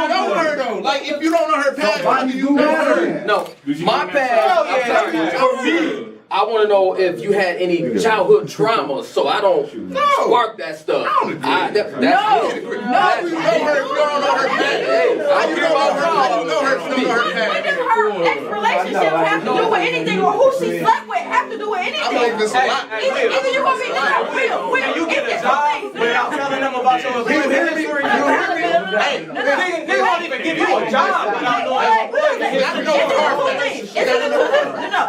know her though, like if you don't know her past, how do you know her? No, my past. For me, I want to know if you had any childhood trauma, so I don't spark that stuff. No. You don't know her past. How you know her past? When does her ex-relationship have to do with anything, or who she slept with have to do with anything? Either you gonna be Will, you get a job without telling them about your employment history. They won't even give you a job without knowing your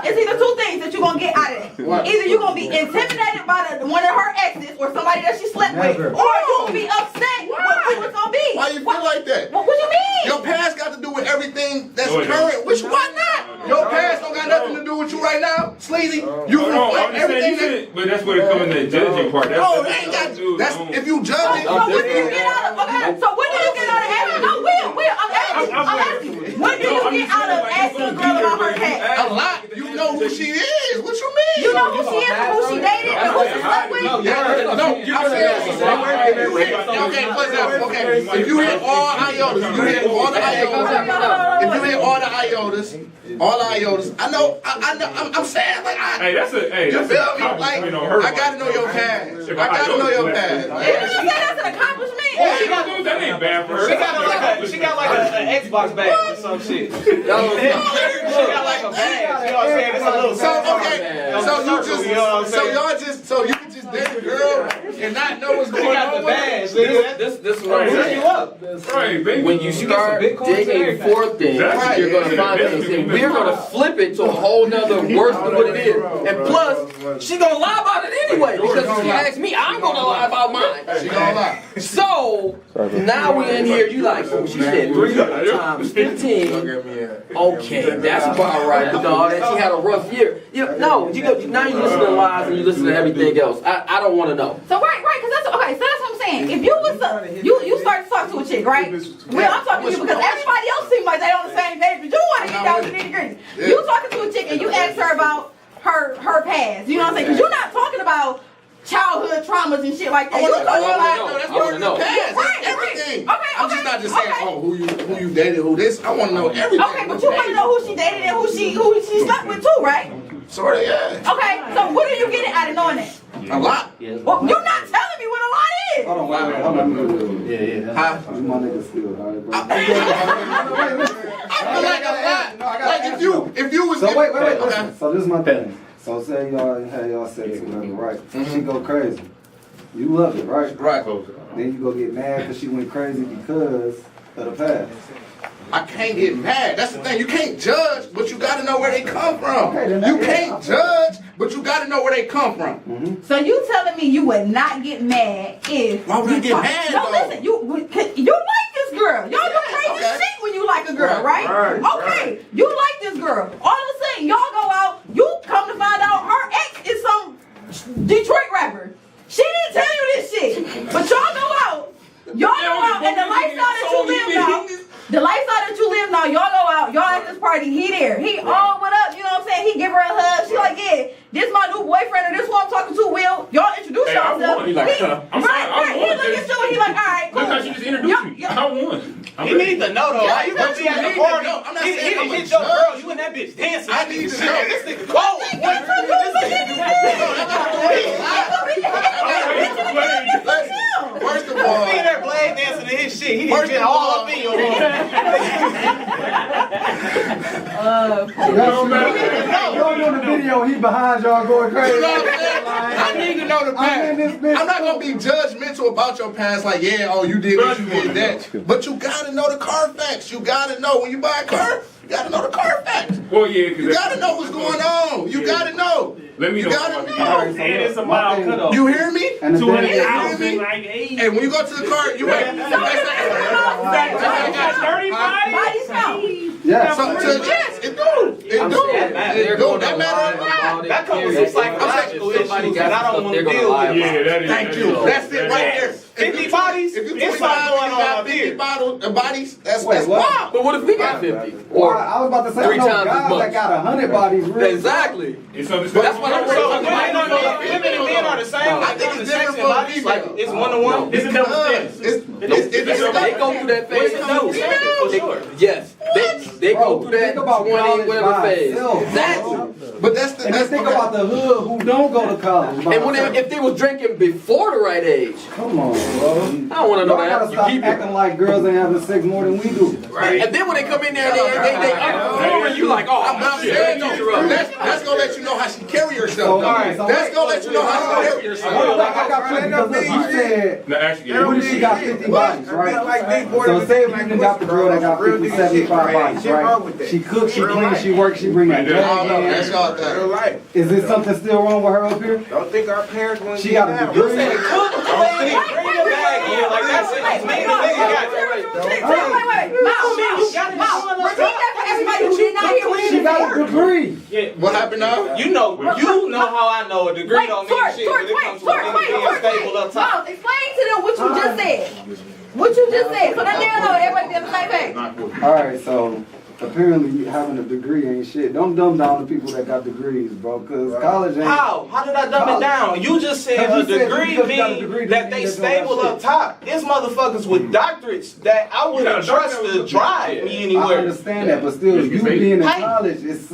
It's either two things that you're gonna get out of it. Either you're gonna be intimidated by one of her exes or somebody that she slept with, or you're gonna be upset with who it's gonna be. Why you feel like that? What you mean? Your past got to do with everything that's current. Why not? Your past don't got nothing to do with you right now, sleazy. You I'm reflect just saying everything you should, but that's where it comes in the judging part. That's, No, they ain't got. That's if you judge it. So what do you get out of? Okay, so what do you get out of asking? No, Will, I'm asking you. What do you get out of asking a girl about her past? A lot. You know who she is. What you mean? You know who she is, and who she dated, and who she slept with. No, I'm saying. Okay, for example, okay. If you hit all iotas, if you hit all the iotas, I know. I'm saying like you feel me? Like I gotta know your past. I gotta know your past. Yeah, she said that's an accomplishment. That ain't bad for her. She got like an Xbox badge or some shit. She got like a badge. You know what I'm saying? It's a little. So you can just date a girl and not know what's going on with her. This is what I'm saying. When you start digging for things, you're going to find things, and we're going to flip it to a whole nother worse than what it is. And plus, she's going to lie about it anyway, because if she asks me, I'm going to lie about mine. She gonna lie. So now we in here, you like, oh, she said 3 times 15. Okay, that's about right. But no, she had a rough year. Now you listen to lies and you listen to everything else. I don't want to know. So right, because that's okay. So that's what I'm saying. If you was you start to talk to a chick, right? Well, I'm talking to you because everybody else seems like they on the same page, but you want to get down to the nitty-gritty. You talking to a chick and you ask her about her past. You know what I'm saying? Because you're not talking about childhood traumas and shit like that. That's part of the past. That's everything. Okay. I'm just not just saying, who you dated, who this. I want to know everything. Okay, but you want to know who she dated and who she slept with too, right? Sorta, yeah. Okay, so what are you getting out of knowing that? A lot. Well, you're not telling me what a lot is. Hold on. Yeah. My nigga still, all right, bro. I feel like a lot. Like if you was. So wait. Okay. So this is my thing. So say y'all had y'all sex or whatever, right? She go crazy. You love it, right? Right. Then you go get mad because she went crazy because of the past. I can't get mad. That's the thing. You can't judge, but you got to know where they come from. You can't judge, but you got to know where they come from. So you telling me you would not get mad if? Why would I get mad? No, listen. You like this girl. Y'all do crazy shit when you like a girl, right? Okay. You like this girl. All of a sudden, y'all go out. You come to find out her ex is some Detroit rapper. She didn't tell you this shit, but y'all go out. Y'all go out, and the lifestyle that you live now. The lifestyle that you live now, y'all go out, y'all at this party, he there. He, what up, you know what I'm saying? He give her a hug. She like, yeah, this my new boyfriend, or this who I'm talking to, Will. Y'all introduce yourself. He look at you and he like, all right, cool. Look how she just introduced me. I won. He needs to know though. Why you gonna be at the party? I'm not He saying I'm a hit your judge. girl, you and that bitch dancing. I need to know. This nigga cold. First of all, Being there blade dancing to his shit, he didn't get all up in your head. You don't know the video, he behind y'all going crazy. I need to know the past. I'm not gonna be judgmental about your past, like, you did this, you did that. But you gotta know the car facts. You gotta know when you buy a car, you gotta know the car facts. Well, yeah, you gotta know what's going on. You gotta know. Let me know. You gotta know. And it's a mild cutoff. You hear me? 200,000, like, hey. And when you go to the car, you wait. Bodies count. Yeah. So yes, it do. It do. That matter. That comes with psychological issues that I don't want to deal with. Yeah, that is. Thank you. That's it right there. 50 bodies? If you It's 25 something going and you on got up 50 here. bodies, that's Wait, wild. But what if we got 50? Well, I was about to say, I 3 know times as guys much. that got 100 bodies. Really. Exactly. So That's what I'm So saying. women and men are the same. I think it's different for bodies. female. Like it's 1-to-1. It's a double step. They go through that phase. For sure. Yes. They go through that Think about 20 college whatever by phase. itself, Exactly. But that's the. And then think about the hood who don't go to college. And when if they was drinking before the right age, Come on, bro. I don't want to know Y'all gotta that. stop You keep it. acting like girls ain't having sex more than we do. Right. And then when they come in there, they you like, I'm not saying shit. no. That's gonna let you know how she carry herself. That's gonna let you know how she carry herself. I got plenty because look, you said, No, actually, what if she got 50 bodies, right? So say if you done got the girl that got 50, 75 bodies, right? She cooks, she cleans, she works, she brings that That's drag y'all thing. Right. in. Is there something still wrong with her up here? Don't think our parents want to She got a degree. Bring the bag in. Like that's it. Just me and the nigga got Wait. Mouse. Repeat that for everybody who did not hear what She got a degree. What happened now? You know how I know a degree don't mean shit when it comes to a nigga being stable up top. No, explain to them what you just said. What you just said. So that they know everybody be on the same page. Alright, so apparently having a degree ain't shit. Don't dumb down the people that got degrees, bro, because college ain't... How? How did I dumb it down? You just said a degree means that they stable up top. There's motherfuckers with doctorates that I wouldn't trust to drive me anywhere. I understand that, but still, you being in college, it's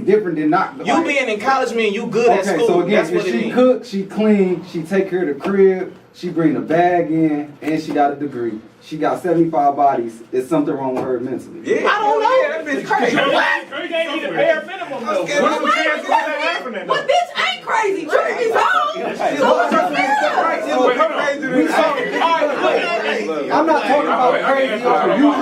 different than not. You being in college means you good at school. So again, that's what if it she means. cook, she clean, she take care of the crib, she bring the bag in, and she got a degree. She got 75 bodies. Is something wrong with her mentally? Yeah, I don't know. That bitch crazy. You can't need a bare minimum though. What bitch ain't crazy? Truth be told. I'm not talking about crazy over you.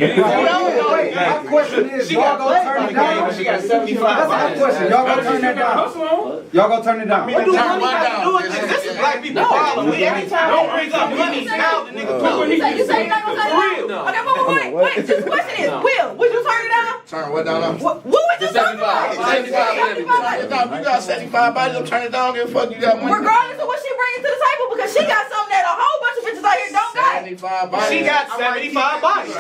My question is, y'all gonna turn it down? She got 75. That's my question. Y'all gonna turn that down? Y'all gonna turn it down? What do money got to do with this? This is black people problem. Anytime they bring up money, now the nigga talk. You say you're not gonna turn it down? Okay, wait. This question is, Will, would you turn it down? Turn what down? What would you turn it down? 75. You got 75 bodies, I'm turning down, then fuck you got money. Regardless of what she brings to the table, because she got something that a whole bunch of bitches out here don't got. 75 bodies. She got 75 bodies.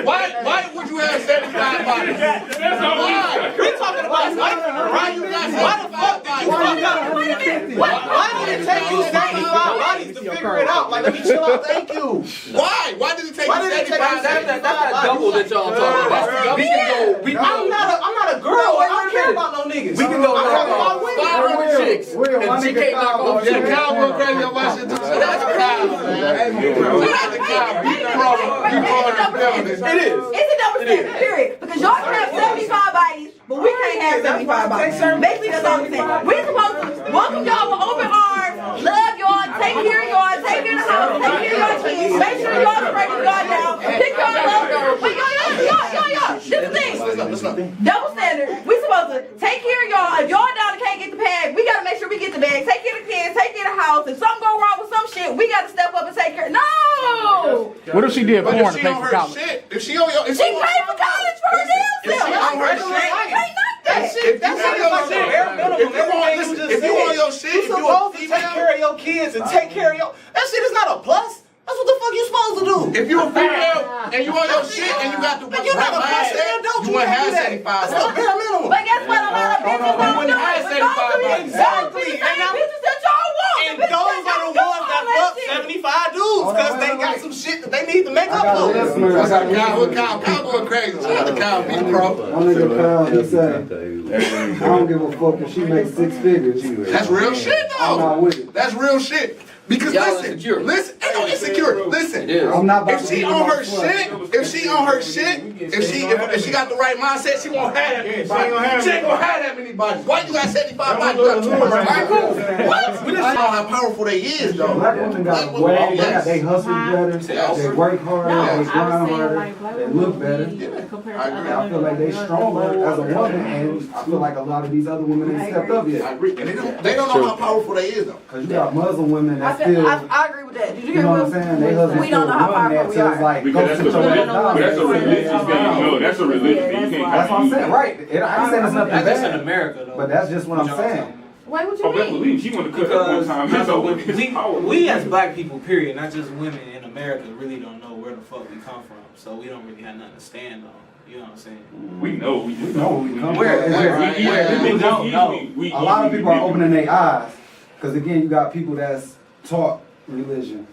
Why would you have 75 bodies? Why? We talking about white people, right? Why the fuck did you fuck up? Why did it take you 75 bodies to figure it out? Like, let me chill out. Thank you. Why? Why did it take you 75 That's that double that y'all talking about. I'm not a girl. I don't care about no niggas. We can go I'm talking about women. 500 chicks. And she can't knock off Yeah, Kyle go crazy on my shit too. So that's Kyle, man. You It is. It's a double standard, period. Because y'all can have 75 bodies, but we can't have 75 bodies. Basically, that's all we're saying. We're supposed to welcome y'all with open arms, love y'all, take care of y'all, take care of the house, take care of y'all kids, make sure y'all breaking y'all down, pick y'all up. But y'all, this is the thing. Double standard. We supposed to take care of y'all. If y'all down and can't get the bag, we gotta make sure we get the bag. Take care of the kids, take care of the house. If something go wrong with some shit, we gotta step up and take care. No. What if she did porn to she pay on for her college? shit, if she on your, She paid for college for her damn if she self. on her shit, That shit is like the bare minimum. if you on your shit, you if you supposed a to take care of your kids and take care of your. That shit is not a plus. That's what the fuck you supposed to do. If you a female and you on your shit and you got the But you not a plus adult. you wouldn't have 75. That's the bare minimum. But guess what? A lot of bitches don't do it. Exactly. And now, bitches that y'all want. and those are the ones that fuck 75 dudes because they got some shit that they need to make up for. Kyle going crazy. Shout out to Kyle, be pro. One nigga Kyle, he said, I don't give a fuck if she makes 6 figures. That's real shit I'm not though. with it. That's real shit. Because Y'all listen, insecure. ain't no insecure. Listen, I'm not about if to she be on my her slut. shit, if she got the right mindset, she won't have that many bodies. She ain't gonna have that many bodies. Why you got 75 bodies? You got 200. Alright, cool. What? We just know how powerful they is though. Black women got way, they hustle better, they work harder, they grind harder, they look better. I feel like they stronger as a woman, and I feel like a lot of these other women ain't stepped up yet. I agree. And they don't know how powerful they is though. Cause you got Muslim women that still, I agree with that. Did you you hear know what Will? I'm saying? They husband We don't know how powerful we are. like, Because go sit your ass down. that's a religious thing. No, that's a religious thing. You can't That's what I'm saying, right? I ain't saying it's nothing That's just in bad, America though. but that's just what I'm saying. Wait, what Oh, you best mean? believe she want to cut up one time. That's all we as black people, period, not just women in America, really don't know where the fuck we come from. So we don't really have nothing to stand on. You know what I'm saying? We know. We just know we come Where? from. A lot of people are opening their eyes, because again, you got people that's taught religion,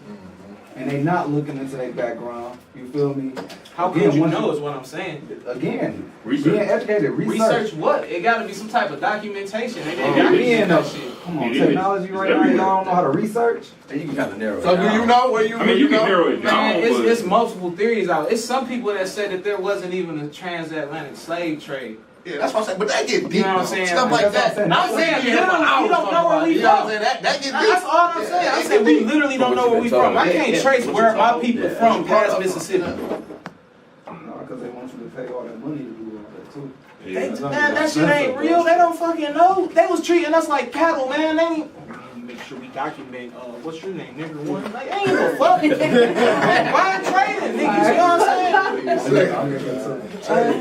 and they not looking into their background. You feel me? How could you know is what I'm saying. Again, Research. being educated, Research what? It got to be some type of documentation. They Again, document that shit. come on, technology right now, y'all don't know how to research. You can kind of narrow it So do down. you know where you? I mean, you can narrow it down. Man, but it's multiple theories out. It's some people that say that there wasn't even a transatlantic slave trade. Yeah, that's what I'm saying. But that get deep. You know what I'm saying? Stuff like that. That's I'm saying literally, we don't know where we You know what I'm from. saying? That get deep. That's all I'm saying. I'm saying we literally don't know where we from. I can't trace where my people from past Mississippi. No, because they want you to pay all that money to do all that too. Man, that shit ain't real. They don't fucking know. They was treating us like cattle, man. They ain't. gonna make sure we document, what's your name, nigga one? Like, I ain't give a fuck. Why trading, niggas, you know what I'm saying?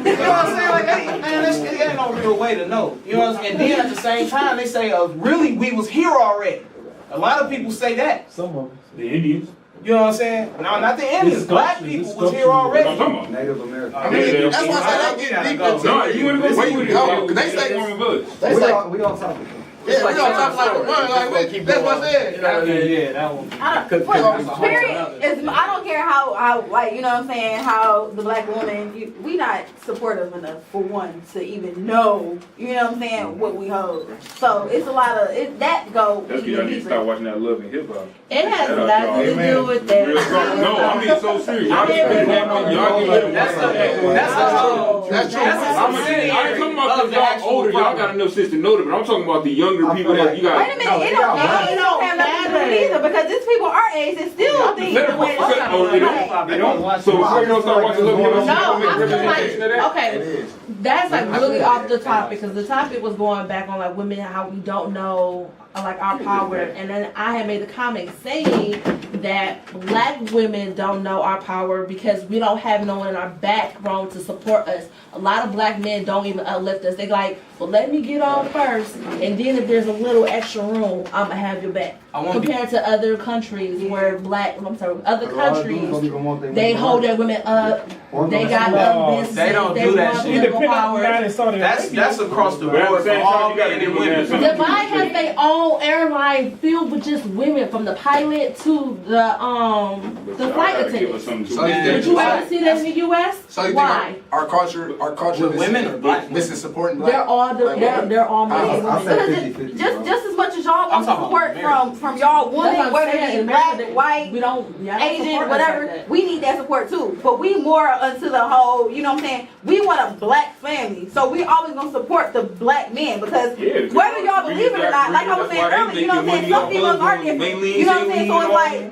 You know what I'm saying? Like, man, it ain't no real way to know. You know what I'm saying? And then at the same time, they say, really, we was here already. A lot of people say that. Some of them. The Indians. You know what I'm saying? No, not the Indians. Black people was here already. Native American. I mean, that's why I said I get deep into No, you want to go where you go. They say, We on topic. yeah, we don't talk like the one. Like, that's what I said. Yeah, that one. Period is, I don't care how like, you know what I'm saying, how the black woman, we not supportive enough for one to even know, you know what I'm saying, what we hold. So it's a lot of that go. That's because y'all need to start watching that Love and Hip Hop. It has nothing to do with that. No, I mean so serious. Y'all That's true. I ain't talking about because y'all older. Y'all got enough sense to know that, but I'm talking about the younger people that you got. Wait a minute, it don't have nothing to do with it either, because these people our age that still think the way They don't. So before you don't start watching Love and Hip Hop, No, I feel representation of that. like, okay, that's like really off the topic, because the topic was going back on like women, how we don't know like our power, and then I had made the comment saying that black women don't know our power because we don't have no one in our background to support us. A lot of black men don't even uplift us. They like, well, let me get on first, and then if there's a little extra room, I'ma have your back. Compared to other countries where other countries, they hold their women up. They got them business. They don't do that shit. That's across the board for all men and women. Dubai has their own airline filled with just women, from the pilot to the flight attendants. Did you ever see that in the U.S.? So Why? Our culture with women or black missing supporting They're black. all they're all Because just as much as y'all want support from y'all women, whether it's black, white, we don't Asian, whatever, we need that support too. But we more into the whole, you know what I'm saying? We want a black family, so we always gonna support the black men, because whether y'all believe it or not, like I was saying earlier, you know what I'm saying? Some females are different. You know what I'm saying? So it's like,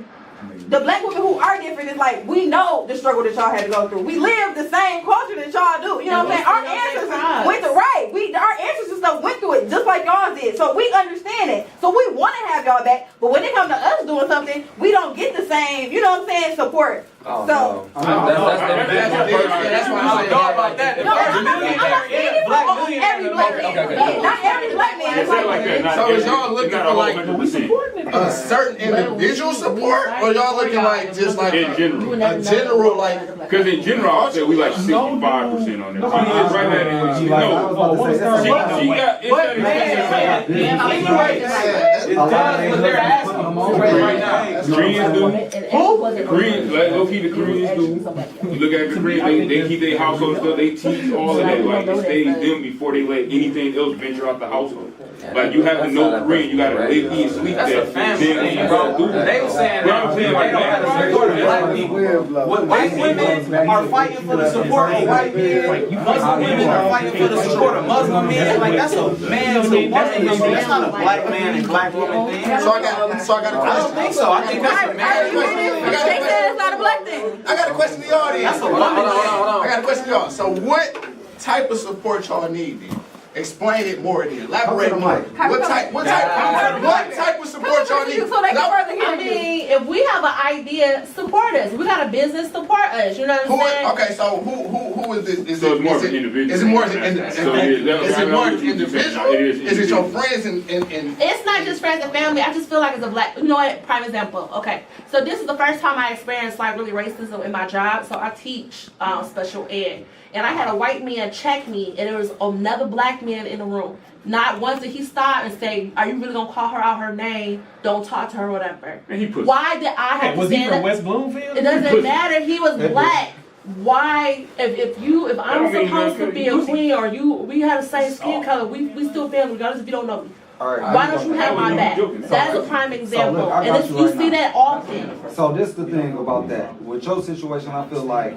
the black women who are different is like, we know the struggle that y'all had to go through. We live the same culture that y'all do. You know what I'm saying? Our ancestors went through, our ancestors stuff went through it just like y'all did. So we understand it. So we want to have y'all back. But when it comes to us doing something, we don't get the same, you know what I'm saying, support. Oh, so no. That's why I know about that. I'm not speaking for every black man. Not every black man. So is y'all looking for like a certain individual support, or y'all looking like just like in general? A general like? Because in general, I'll say we like 65% on it. Right now, she got. It does what they're asking right now. Koreans do. Koreans, like low-key the Koreans do. You look at the Koreans, they keep their household stuff, they teach all of that. Like, it stays them before they let anything else venture out the household. Like, you have to know Korean, you gotta live, eat, sleep That's there. a family thing, bro. They were saying that they don't have to support black people. White women are fighting for the support of white men. Muslim women are fighting for the support of Muslim men. Like, that's a man to woman thing. That's not a black man and black woman thing. So I got a question. I don't think so. I think that's a man. They said it's not a black thing. I got a question to y'all then. That's a woman thing. I got a question to y'all. So what type of support y'all need then? Explain it more then. Elaborate more. What type of support y'all need? So they can further hear I mean, if we have an idea, support us. We got a business, support us. You know what I'm saying? Okay, so who is this? So it's more of an individual. Is it more of an individual? Is it your friends and? It's not just friends and family. I just feel like it's a black. You know what? Prime example. Okay, so this is the first time I experienced like really racism in my job. So I teach special ed. And I had a white man check me, and there was another black man in the room. Not once did he stop and say, "Are you really gonna call her out her name? Don't talk to her, whatever." Why did I have to stand up? Was he from West Bloomfield? It doesn't matter. He was black. Why? If I'm supposed to be a queen, or we have the same skin color, we still family, regardless if you don't know me. Why don't you have my back? That's a prime example. So look, and you see that often. So this the thing about that. With your situation, I feel like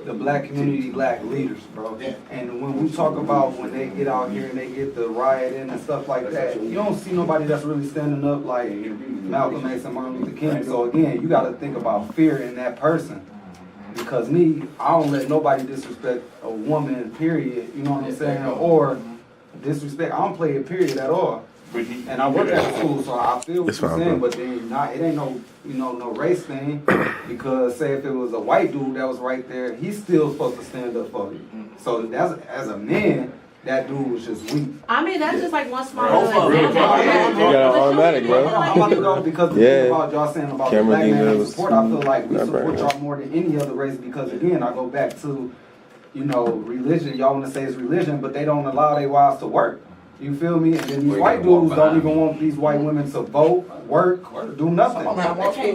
the black community lack leaders, bro. And when we talk about when they get out here and they get the rioting and stuff like that, you don't see nobody that's really standing up like Malcolm X and Martin Luther King. So again, you got to think about fear in that person. Because I don't let nobody disrespect a woman, period. You know what I'm saying? Or disrespect. I don't play it, period, at all. And I work at a school, so I feel what you're saying, but then it ain't no, no race thing, because say if it was a white dude that was right there, he's still supposed to stand up for you. So that's, as a man, that dude was just weak. I mean, that's just like one small example. You got an automatic, bro. I'm about to go because the thing about y'all saying about the black man support, I feel like we support y'all more than any other race, because again, I go back to, religion. Y'all want to say it's religion, but they don't allow their wives to work. You feel me? And then these white dudes don't even want these white women to vote, work, or do nothing. You know what I'm saying?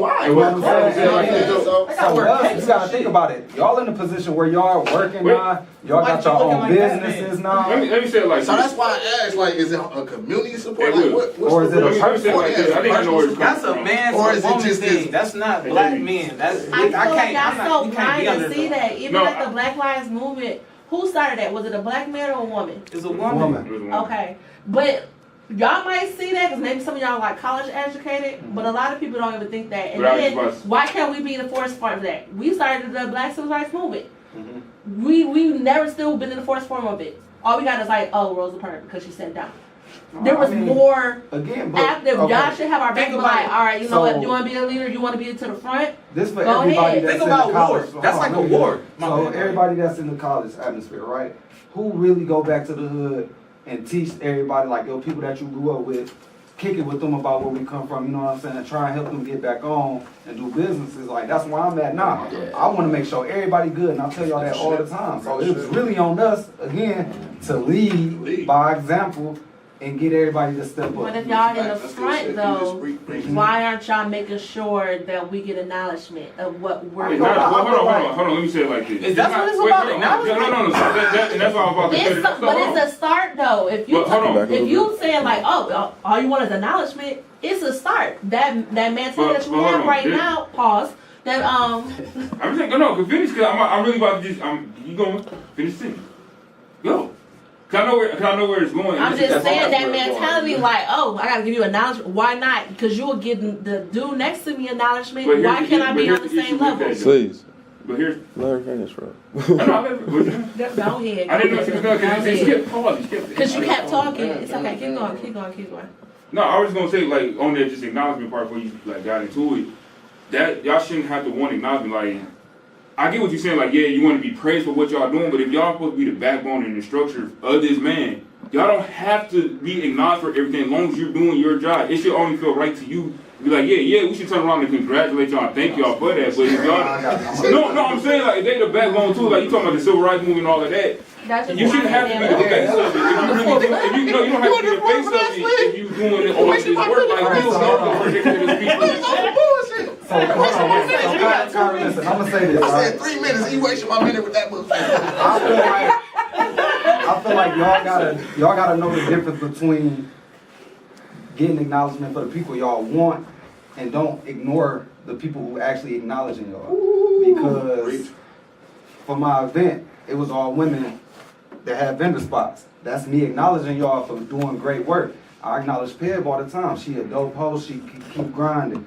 So you gotta think about it. Y'all in a position where y'all are working now. Y'all got your own businesses now. Let me say it like so that's why I asked, like, is it a community support? Like, or is it a person? I think I know where it's That's a man's or woman's thing. That's not black men. I feel like that's so blind to see that. Even like the Black Lives Movement. Who started that? Was it a black man or a woman? It's a woman. Okay. But y'all might see that because maybe some of y'all like college educated, but a lot of people don't even think that. And then why can't we be in the forefront of that? We started the Black Civil Rights Movement. We've never still been in the forefront of it. All we got is like, oh, Rosa Parks because she sat down. There was more active. Okay. Y'all should have our back. Like, all right, you know what? You want to be a leader? You want to be to the front? This for everybody that's in the college. That's like a war. So everybody that's in the college atmosphere, right? Who really go back to the hood and teach everybody, like, yo, people that you grew up with, kick it with them about where we come from, you know what I'm saying, and try and help them get back on and do businesses. Like, that's where I'm at now. I want to make sure everybody good, and I tell y'all that all the time. So it's really on us, again, to lead by example and get everybody to step up. But if y'all in the front, though, why aren't y'all making sure that we get acknowledgement of what we're doing? Hold on. Let me say it like this. Is that what it's about? Acknowledgement? No. And that's what I'm about to say. But it's a start, though. If you saying like, oh, all you want is acknowledgement, it's a start. That mentality that you have right now, pause. That I'm saying no, finish. Cause I'm really about to just. You going finish singing? Go. Cause I know where it's going. I'm just saying that mentality, like, oh, I gotta give you acknowledgement. Why not? Because you'll give the dude next to me acknowledgement. Why can't I be on the same level? Please. But here's. Let her finish, bro. Go ahead. I didn't know she was going to skip. Because you kept talking. It's okay. Keep going. No, I was gonna say, like, on that just acknowledgement part before you like got into it, that y'all shouldn't have to want acknowledgement. Like, I get what you're saying, like, yeah, you want to be praised for what y'all doing, but if y'all supposed to be the backbone and the structure of this man, y'all don't have to be acknowledged for everything as long as you're doing your job. It should only feel right to you. Be like, yeah, we should turn around and congratulate y'all and thank y'all for that. But if y'all, no, I'm saying, like, they the backbone too. Like, you talking about the civil rights movement and all of that. You shouldn't have to be the face of it. If you don't have to be the face of it if you doing all this work. Like, you know the ridiculous people. So, I'm gonna say this. I said 3 minutes. You wasted my minute with that bullshit. I feel like y'all gotta know the difference between getting acknowledgement for the people y'all want and don't ignore the people who actually acknowledging y'all. Because for my event, it was all women that had vendor spots. That's me acknowledging y'all for doing great work. I acknowledge Peb all the time. She a dope host. She keep grinding.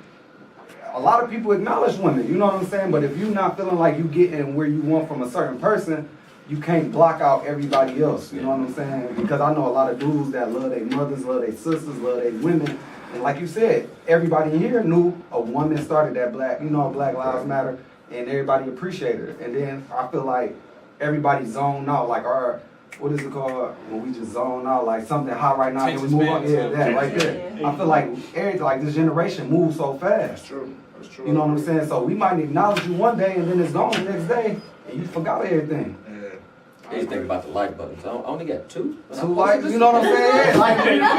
A lot of people acknowledge women, you know what I'm saying? But if you're not feeling like you getting where you want from a certain person, you can't block out everybody else, you know what I'm saying? Because I know a lot of dudes that love their mothers, love their sisters, love their women. And like you said, everybody here knew a woman started that Black Lives Matter, and everybody appreciated her. And then I feel like everybody zoned out, like what is it called? When we just zone out, like something hot right now, and we move on. Yeah, that right there. I feel like this generation moves so fast. That's true. You know what I'm saying? So we might acknowledge you one day, and then it's gone the next day, and you forgot everything. I didn't think about the like buttons. I only got 2. 2 likes, you know what I'm saying? Like,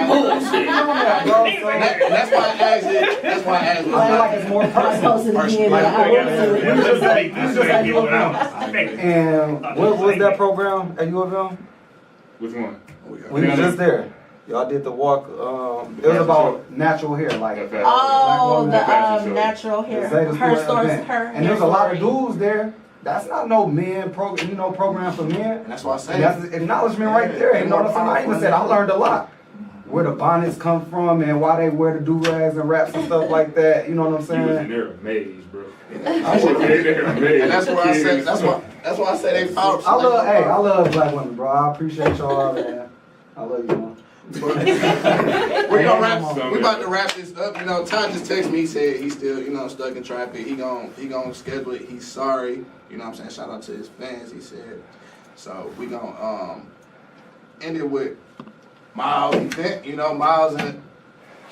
bullshit. That's why I asked it. That's why I asked it. I feel like it's more personal. And what was that program at U of M? Which one? When you were just there. Y'all did the walk, it was about natural hair, like natural hair. Her stories, her. And there's a lot of dudes there. That's not no men program for men. And that's why I say that's acknowledgement right there. You know what I'm saying? I even said I learned a lot. Where the bonnets come from and why they wear the do-rags and wraps and stuff like that. You know what I'm saying? They're amazed, bro. And that's why I said that's why I say they powerful. I love black women, bro. I appreciate y'all, man. I love you, man. We're gonna wrap. We about to wrap this up. You know, Ty just texted me. He said he's still, you know, stuck in traffic. He gonna schedule it. He's sorry. You know what I'm saying? Shout out to his fans. He said. So we gonna end it with Miles event. You know, Miles and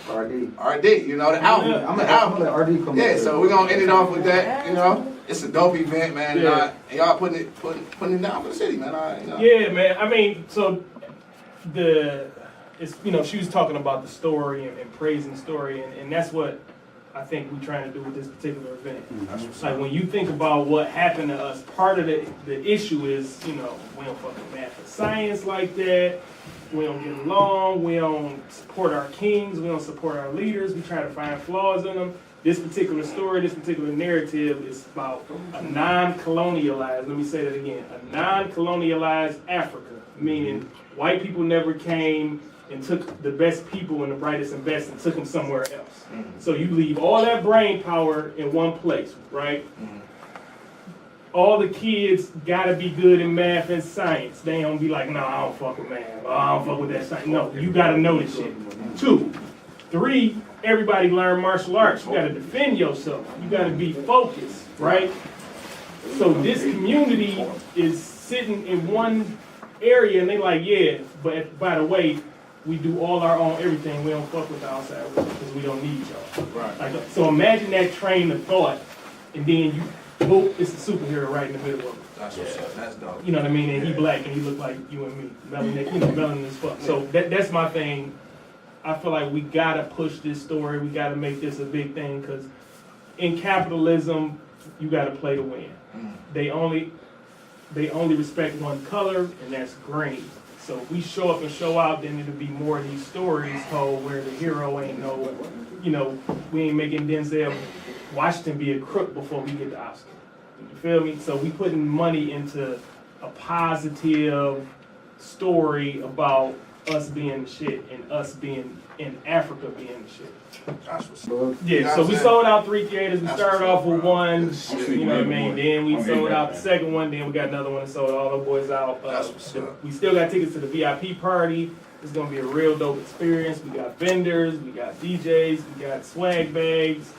RD. You know, the album. I'm gonna let RD come. Yeah. So we're gonna end it off with that. You know, it's a dope event, man. Yeah. And y'all putting it down for the city, man. You know. Yeah, man. I mean, so it's, you know, she was talking about the story and praising the story, and that's what I think we're trying to do with this particular event. Like when you think about what happened to us, part of the issue is, you know, we don't fucking math and science like that. We don't get along. We don't support our kings. We don't support our leaders. We try to find flaws in them. This particular story, this particular narrative is about a non-colonialized, let me say that again, a non-colonialized Africa, meaning white people never came and took the best people and the brightest and best and took them somewhere else. So you leave all that brain power in one place, right? All the kids gotta be good in math and science. They don't be like, no, I don't fuck with math. Oh, I don't fuck with that science. No, you gotta know this shit. 2, 3, everybody learn martial arts. You gotta defend yourself. You gotta be focused, right? So this community is sitting in one area and they like, yeah, but by the way, we do all our own everything. We don't fuck with the outside because we don't need y'all. Right. Like, so imagine that train of thought, and then you, boom, it's a superhero right in the middle of it. That's what's up. That's dope. You know what I mean? And he black and he look like you and me, melanin, you know, melanin as fuck. So that's my thing. I feel like we gotta push this story. We gotta make this a big thing because in capitalism, you gotta play to win. They only respect one color, and that's green. So if we show up and show out, then it'll be more of these stories told where the hero ain't no, you know, we ain't making Denzel Washington be a crook before we get the Oscar. You feel me? So we putting money into a positive story about us being the shit and us being in Africa being the shit. Yeah, so we sold out 3 theaters. We started off with 1, you know what I mean? Then we sold out the second one. Then we got another one and sold all the boys out. We still got tickets to the VIP party. It's gonna be a real dope experience. We got vendors, we got DJs, we got swag bags,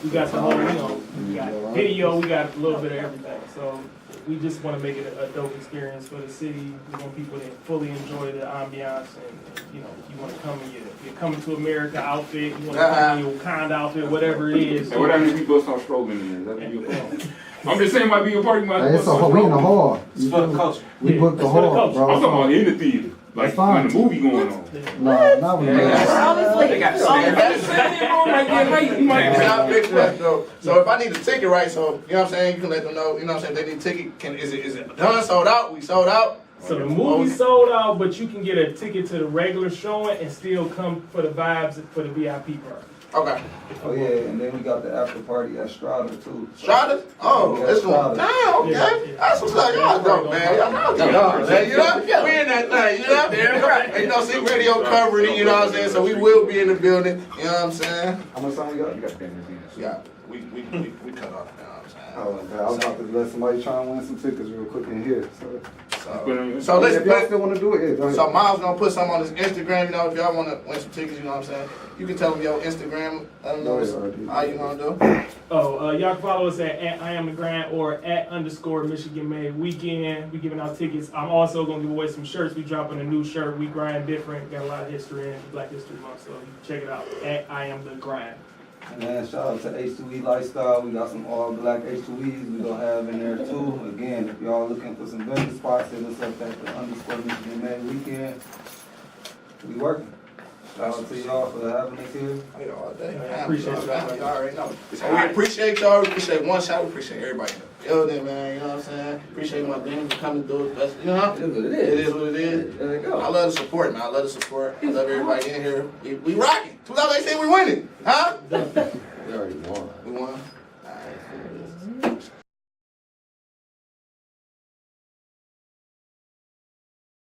we got the whole, you know, we got video, we got a little bit of everything. So we just want to make it a dope experience for the city. We want people to fully enjoy the ambiance, and you know, you want to come in your coming to America outfit, you want to come in your Wakanda outfit, whatever it is. And what happens if people start strolling in there? That'd be a I'm just saying, it might be a party. It's a we in the hall. It's for the culture. We booked the hall, bro. I'm talking about in the theater. Like when the movie going on. No, not when They got So if I need a ticket, right? So you know what I'm saying, you can let them know. You know what I'm saying, they need a ticket. Is it done? Sold out? We sold out. So the movie sold out, but you can get a ticket to the regular showing and still come for the vibes for the VIP party. Okay. Oh yeah, and then we got the after party at Strada too. Strada? Oh, it's going down. Okay. Yeah. That's what's up. Y'all dope, man. Y'all know, man. You know, we in that thing. You know, damn right. And you know, Cinc Radio covering it. You know what I'm saying? So we will be in the building. You know what I'm saying? How much time we got? You got 10 minutes. Yeah. We cut off. You know what I'm saying? Oh, okay. I was about to let somebody try and win some tickets real quick in here. So let's if y'all still want to do it, yeah, go ahead. So Miles gonna put something on his Instagram. You know, if y'all want to win some tickets, you know what I'm saying? You can tell them your Instagram. I don't know how you gonna do. Y'all can follow us at I Am The Grind or @ Michigan Made Weekend. We giving out tickets. I'm also gonna give away some shirts. We dropping a new shirt. We grind different. Got a lot of history in Black History Month, so you can check it out at I Am The Grind. And then shout out to H2E Lifestyle. We got some all black H2Es we gonna have in there too. Again, if y'all looking for some vendor spots, hit us up at the _ Michigan Made Weekend. We working. Shout out to y'all for having us here. All day. I appreciate y'all. Y'all already know. So we appreciate y'all. We appreciate One Shot. We appreciate everybody in the building, man. You know what I'm saying? Appreciate my gang for coming through his best. You know? It is what it It is. is what it is. There you go. I love the support, man. I love the support. I love everybody in here. We rocking. 2018, we winning. Huh? We already won. We won.